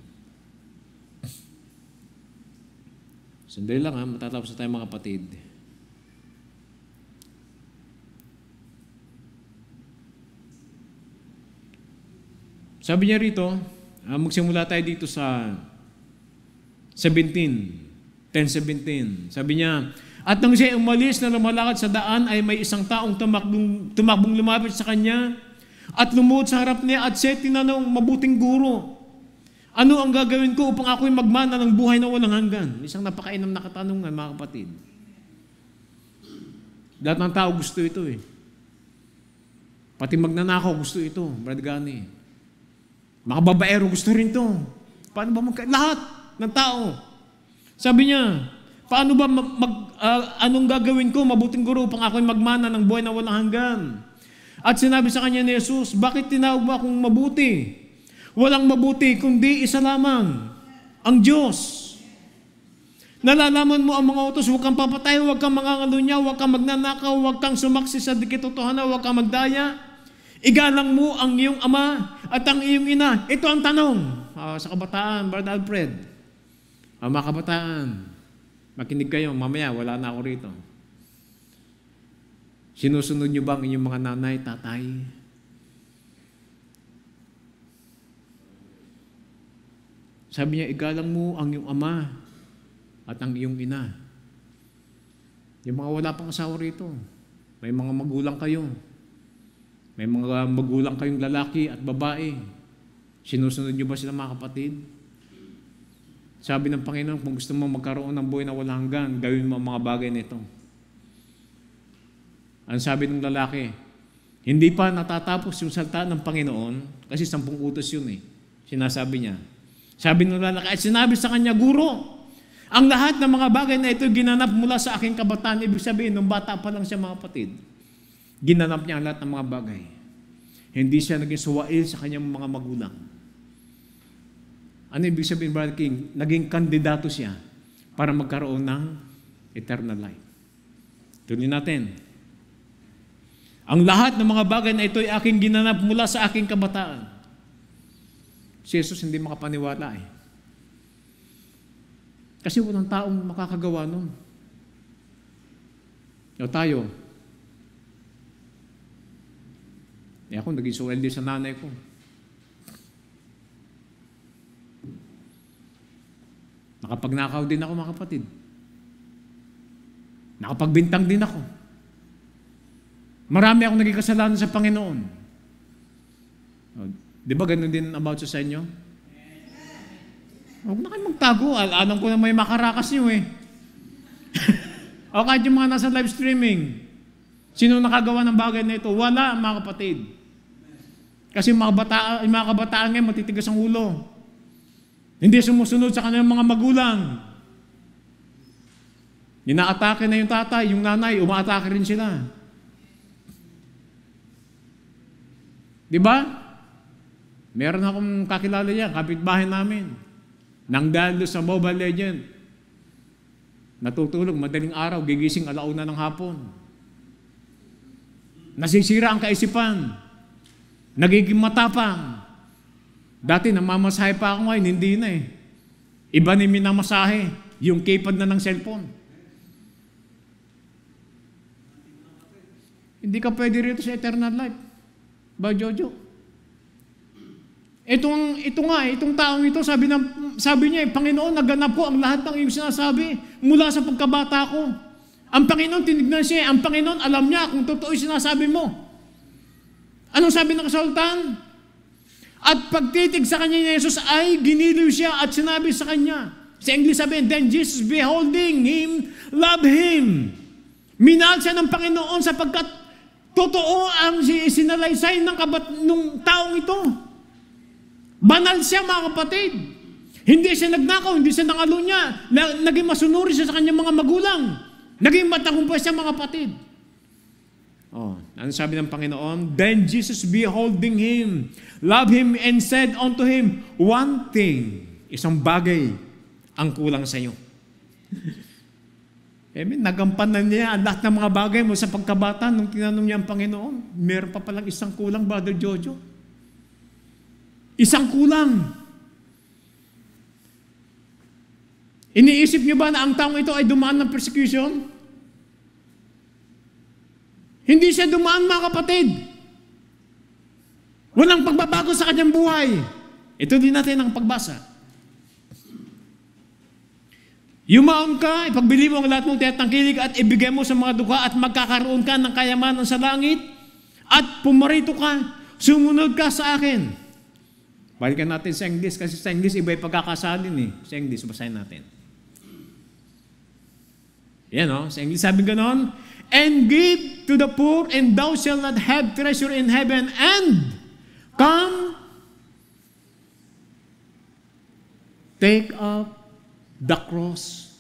Speaker 2: Sandali lang ha, matatapos na tayo, mga kapatid. Sabi niya rito, magsimula tayo dito sa 10:17. Sabi niya, at nang siya umalis na lumalakad sa daan, ay may isang taong tumakbong lumapit sa kanya at lumuhod sa harap niya at siya tinanong, mabuting guro, ano ang gagawin ko upang ako'y magmana ng buhay na walang hanggan? Isang napakainam na katanungan, mga kapatid. Lahat ng tao gusto ito eh. Pati magnanakaw gusto ito, Brad Gani. Mga babaero gusto rin ito. Paano ba lahat ng tao. Sabi niya, paano ba anong gagawin ko, mabuting guro, upang ako'y magmana ng buhay na walang hanggan? At sinabi sa kanya ni Jesus, bakit tinawag mo akong mabuti? Walang mabuti, kundi isa lamang, ang Diyos. Nalalaman mo ang mga utos, huwag kang papatay, huwag kang mangangalunya, huwag kang magnanakaw, huwag kang sumaksi sa di katotohanan, huwag kang magdaya. Igalang mo ang iyong ama at ang iyong ina. Ito ang tanong sa kabataan, Brad Alfred. Mga kabataan, makinig kayo, mamaya wala na ako rito. Sinusunod niyo ba ang inyong mga nanay, tatay? Sabi niya, igalang mo ang iyong ama at ang iyong ina. Yung mga wala pang asawa rito, may mga magulang kayo. May mga magulang kayong lalaki at babae. Sinusunod niyo ba sila, mga kapatid? Sabi ng Panginoon, kung gusto mo magkaroon ng buhay na walang hanggan, gawin mo ang mga bagay nito. Ang sabi ng lalaki, hindi pa natatapos yung salita ng Panginoon, kasi 10 utos yun eh. Sinasabi niya. Sabi ng lalaki, at sinabi sa kanya, Guro, ang lahat ng mga bagay na ito ginanap mula sa aking kabataan. Ibig sabihin, nung bata pa lang siya, mga kapatid, ginanap niya ang lahat ng mga bagay. Hindi siya naging suwail sa kanyang mga magulang. Ano ibig sabihin, Brother King? Naging kandidato siya para magkaroon ng eternal life. Tuloy natin. Ang lahat ng mga bagay na ito ay aking ginanap mula sa aking kabataan. Si Jesus hindi makapaniwala eh. Kasi walang taong makakagawa nun. O tayo, ako naging suweldo sa nanay ko. Nakapagnakaw din ako, mga kapatid. Nakapagbintang din ako. Marami akong naging kasalanan sa Panginoon. O, di ba ganun din about sa inyo? Huwag na kayo magtago. Alam ko na may makarakas nyo eh. O kahit yung mga nasa live streaming, sino nakagawa ng bagay na ito? Wala, mga kapatid. Kasi yung mga kabataan ngayon, matitigas ang ulo. Hindi sumusunod sa kanilang mga magulang. Inaatake na yung tatay, yung nanay, umaatake rin sila. Di ba? Meron akong kakilala yan, kapitbahay namin. Nang dahil sa Mobile Legend, natutulog madaling araw, gigising 1:00 ng hapon. Nasisira ang kaisipan. Nagiging matapang. Dati namamasahe pa ako ngayon, hindi na eh. Iba ni minamasahe, yung keypad na ng cellphone. Hindi ka pwede rito sa eternal life. Ba, Jojo? Itong taong ito, sabi niya, Panginoon, naganap ko ang lahat ng iyong sinasabi mula sa pagkabata ko. Ang Panginoon, tinignan siya. Ang Panginoon, alam niya kung totoo yung sinasabi mo. Anong sabi ng kasultan? At pagtitig sa kanya ni Jesus ay giniliw siya at sinabi sa kanya. Sa English sabihin, then Jesus beholding him, love him. Minahal siya ng Panginoon sapagkat totoo ang sinalaysay nung taong ito. Banal siya, mga kapatid. Hindi siya nagnakaw, hindi siya nangalunya. Naging masunuri siya sa kanyang mga magulang. Naging matagumpay siya, mga kapatid. Ano sabi ng Panginoon? Then Jesus beholding him, loved him and said unto him, one thing, isang bagay ang kulang sa iyo. Nagampanan niya ang lahat ng mga bagay mo sa pagkabata nung tinanong niya ang Panginoon. Meron pa palang isang kulang, Brother Jojo. Isang kulang. Iniisip niyo ba na ang taong ito ay dumaan ng persecution? Hindi siya dumaan, mga kapatid. Walang pagbabago sa kanyang buhay. Ito din natin ang pagbasa. Yumaon ka, ipagbili mo ang lahat mong tinatangkilik at ibigay mo sa mga dukha at magkakaroon ka ng kayamanan sa langit at pumarito ka, sumunod ka sa akin. Balikan natin sa English kasi sa English iba yung pagkakasalin eh. Sa English, basahin natin. Yan sa English sabi ganon, and give to the poor and thou shalt not have treasure in heaven and come take up the cross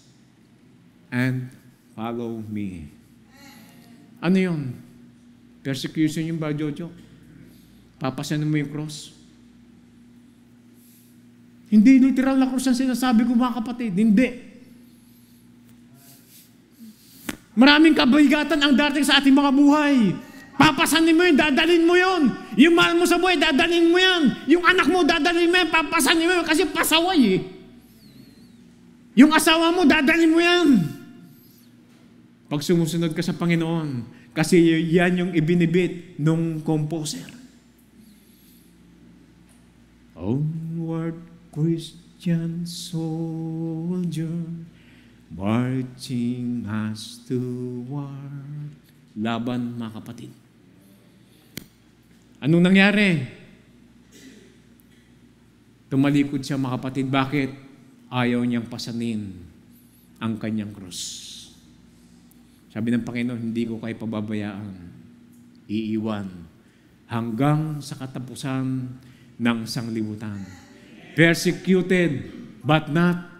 Speaker 2: and follow me. Ano yun? Persecution yung ba, Jojo? Papasanin mo yung cross? Hindi literal na cross ang sinasabi ko, mga kapatid. Hindi. Maraming kabigatan ang darating sa ating mga buhay. Papasanin mo yun, dadalhin mo yun. Yung mahal mo sa buhay, dadalhin mo yan. Yung anak mo, dadalhin mo yan, papasanin mo yun kasi pasaway eh. Yung asawa mo, dadalhin mo yan. Pag sumusunod ka sa Panginoon, kasi yan yung ibinibit nung composer. Onward, Christian soldier, marching us to war. Laban, mga kapatid. Anong nangyari? Tumalikod siya, mga kapatid. Bakit? Ayaw niyang pasanin ang kanyang krus. Sabi ng Panginoon, hindi ko kayo pababayaan. Iiwan hanggang sa katapusan ng sanglibutan. Persecuted, but not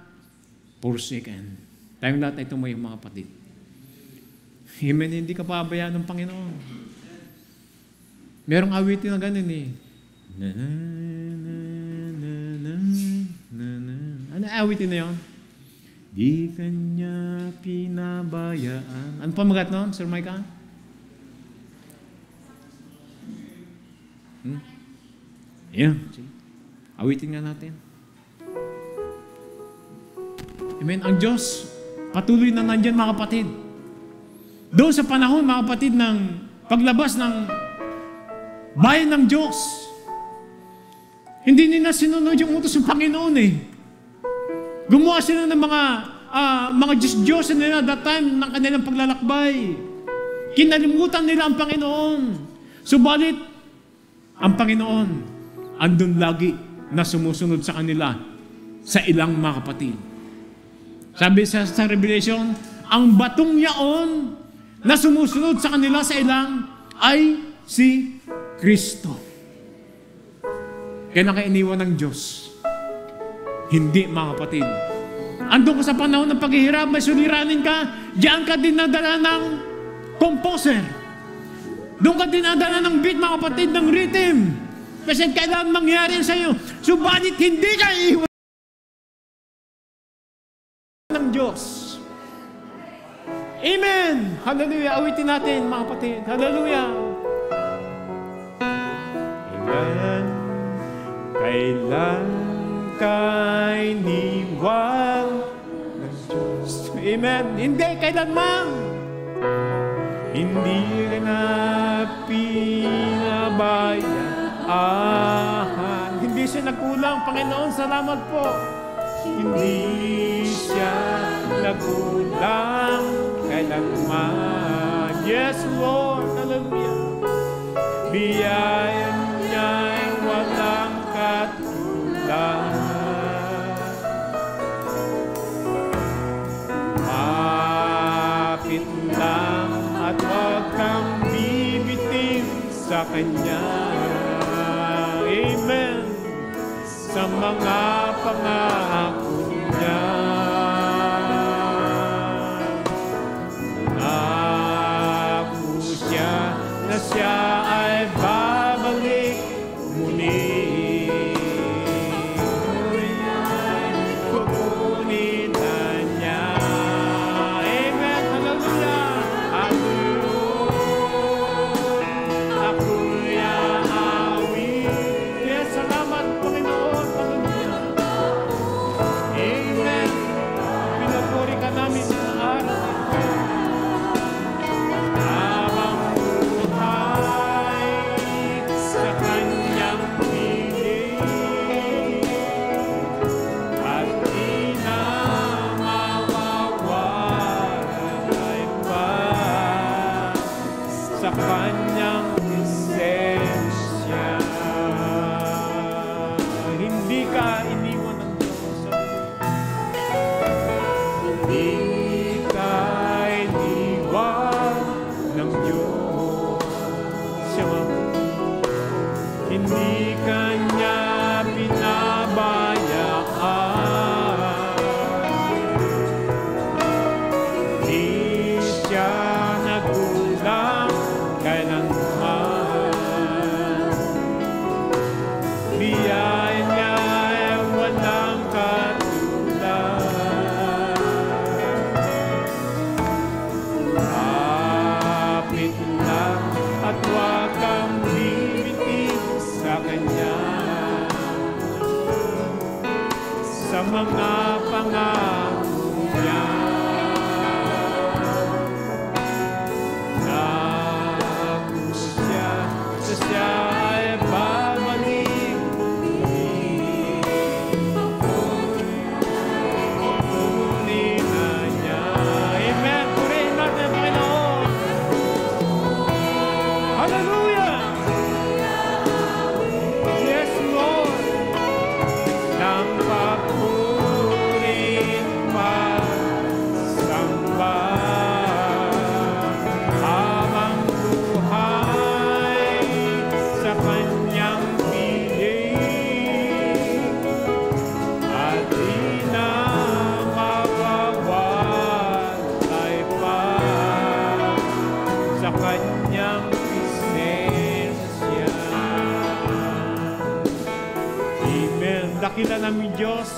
Speaker 2: forsaken. Tayong lahat ay tumayo, mga kapatid. Amen, hindi ka pabayaan ng Panginoon. Merong awitin na ganun eh. Ano awitin na yun? Di kanya pinabayaan. Ano pa magat nun, Sir Micah? Yeah. Awitin nga natin. Amen. Ang Diyos, patuloy na nandyan mga kapatid. Doon sa panahon mga kapatid ng paglabas ng bayan ng Diyos, hindi nila sinunod yung utos ng Panginoon eh. Gumawa sila ng mga Diyos nila that time ng kanilang paglalakbay. Kinalimutan nila ang Panginoon. Subalit, ang Panginoon andun lagi na sumusunod sa kanila sa ilang mga kapatid. Sabi sa Revelation, ang batong yaon na sumusunod sa kanila sa ilang ay si Kristo. Kaya nakainiwan ng Diyos. Hindi mga kapatid. Andun ka sa panahon ng paghihirap, may suliranin ka, diyan ka dinadala ng composer. Doon ka dinadala ng beat mga kapatid, ng rhythm. Kasi kailangan mangyari sa iyo. Subalit hindi ka iiwan ng Diyos. Amen! Hallelujah! Awitin natin mga kapatid. Hallelujah! Amen! Kailan ka'y niwal ng Diyos. Amen! Hindi kailanman. Hindi ka na pinabayaan. Hindi siya nagkulang. Panginoon, salamat po. Hindi siya nagkulang kailanman. Yes, Lord. Hallelujah. Biyaya niya'y walang katulad. Mapit lang at huwag kang bibitin sa Kanya. Amen. Sa mga pangako niya. Nangako siya na siya ay babalik muli. Kukunin na niya. Amen. Hallelujah. Ako'y aawi. Yes, salamat Panginoon. Amen. Pinupuri ka namin sa araw. Habang buhay sa Kanyang piling at di na mawawalan pa sa Kanyang presensya. Hindi ka iniwan ng Diyos. Hindi ka iniwan ng Diyos. Hindi ka niya pinabayaan. Di siya nagkulang kailanman. Biyaya niya ay walang katulad. Kapit lang at huwag kang bibitin sa Kanya. Sa mga pangako niya. Nangako siya sa siya ay babalik muli. Kukunin na niya. Amen. Purihin natin ang Panginoon. Hallelujah! Yes, Lord. Nang papurin pa samba habang buhay sa Kanyang piling at di na mawawalay pa sa Kanyang presensya. Amen. Dakila namin Diyos.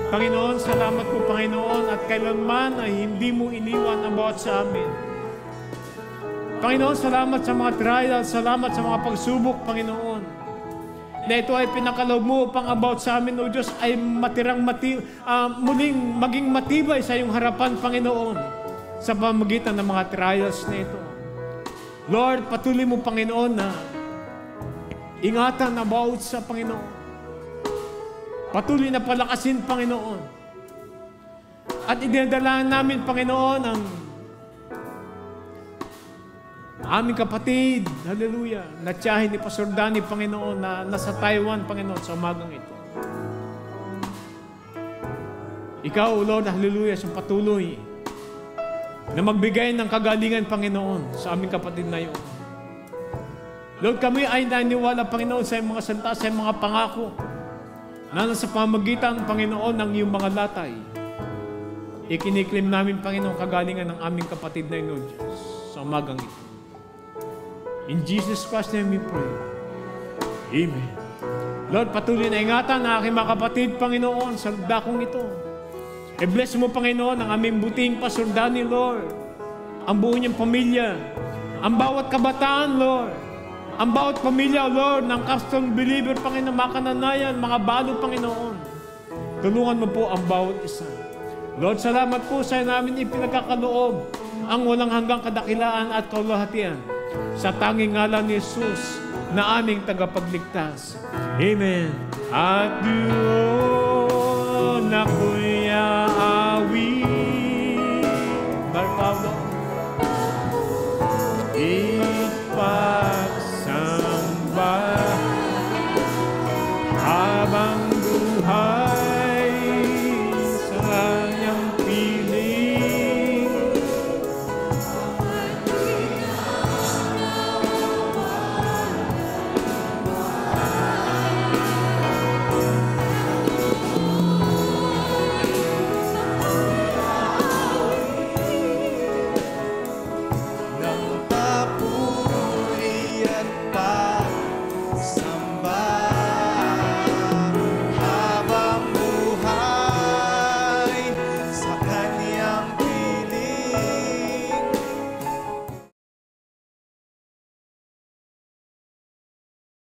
Speaker 2: Panginoon, salamat po Panginoon at kailanman ay hindi mo iniwan ang bawat sa amin. Panginoon, salamat sa mga trials, salamat sa mga pagsubok, Panginoon. Na ito ay pinakaloob mo upang about sa amin, O Diyos, ay muling maging matibay sa iyong harapan, Panginoon, sa pamamagitan ng mga trials na ito. Lord, patuloy mo, Panginoon, na ingatan about sa Panginoon. Patuloy na palakasin, Panginoon. At idinadalahan namin, Panginoon, ang aming kapatid, hallelujah, na tiyahin ni Pastor Danny, Panginoon, na nasa Taiwan, Panginoon, sa umagang ito. Ikaw, Lord, hallelujah, sa patuloy na magbigay ng kagalingan, Panginoon, sa aming kapatid na iyon. Lord, kami ay naniniwala, Panginoon, sa iyong mga salita, sa iyong mga pangako, na nasa pamagitan, Panginoon, ng iyong mga latay. Ikiniklim namin, Panginoon, kagalingan ng aming kapatid na iyon, Diyos, sa umagang ito. In Jesus Christ's name we pray. Amen. Lord, patuloy na ingatan ang aking mga kapatid, Panginoon, sa dakong ito. I-bless mo, Panginoon, ang aming buting Pastor Danny, Lord. Ang buo niyang pamilya. Ang bawat kabataan, Lord. Ang bawat pamilya, Lord, ng custom believer, Panginoon, mga kananayan, mga balo, Panginoon. Tulungan mo po ang bawat isa. Lord, salamat po sa namin ipinagkakaloob ang walang hanggang kadakilaan at kaulahatian sa tanging ngalan ni Jesus na aming tagapagligtas. Amen. At doon ako'y aawi. Barpaulo.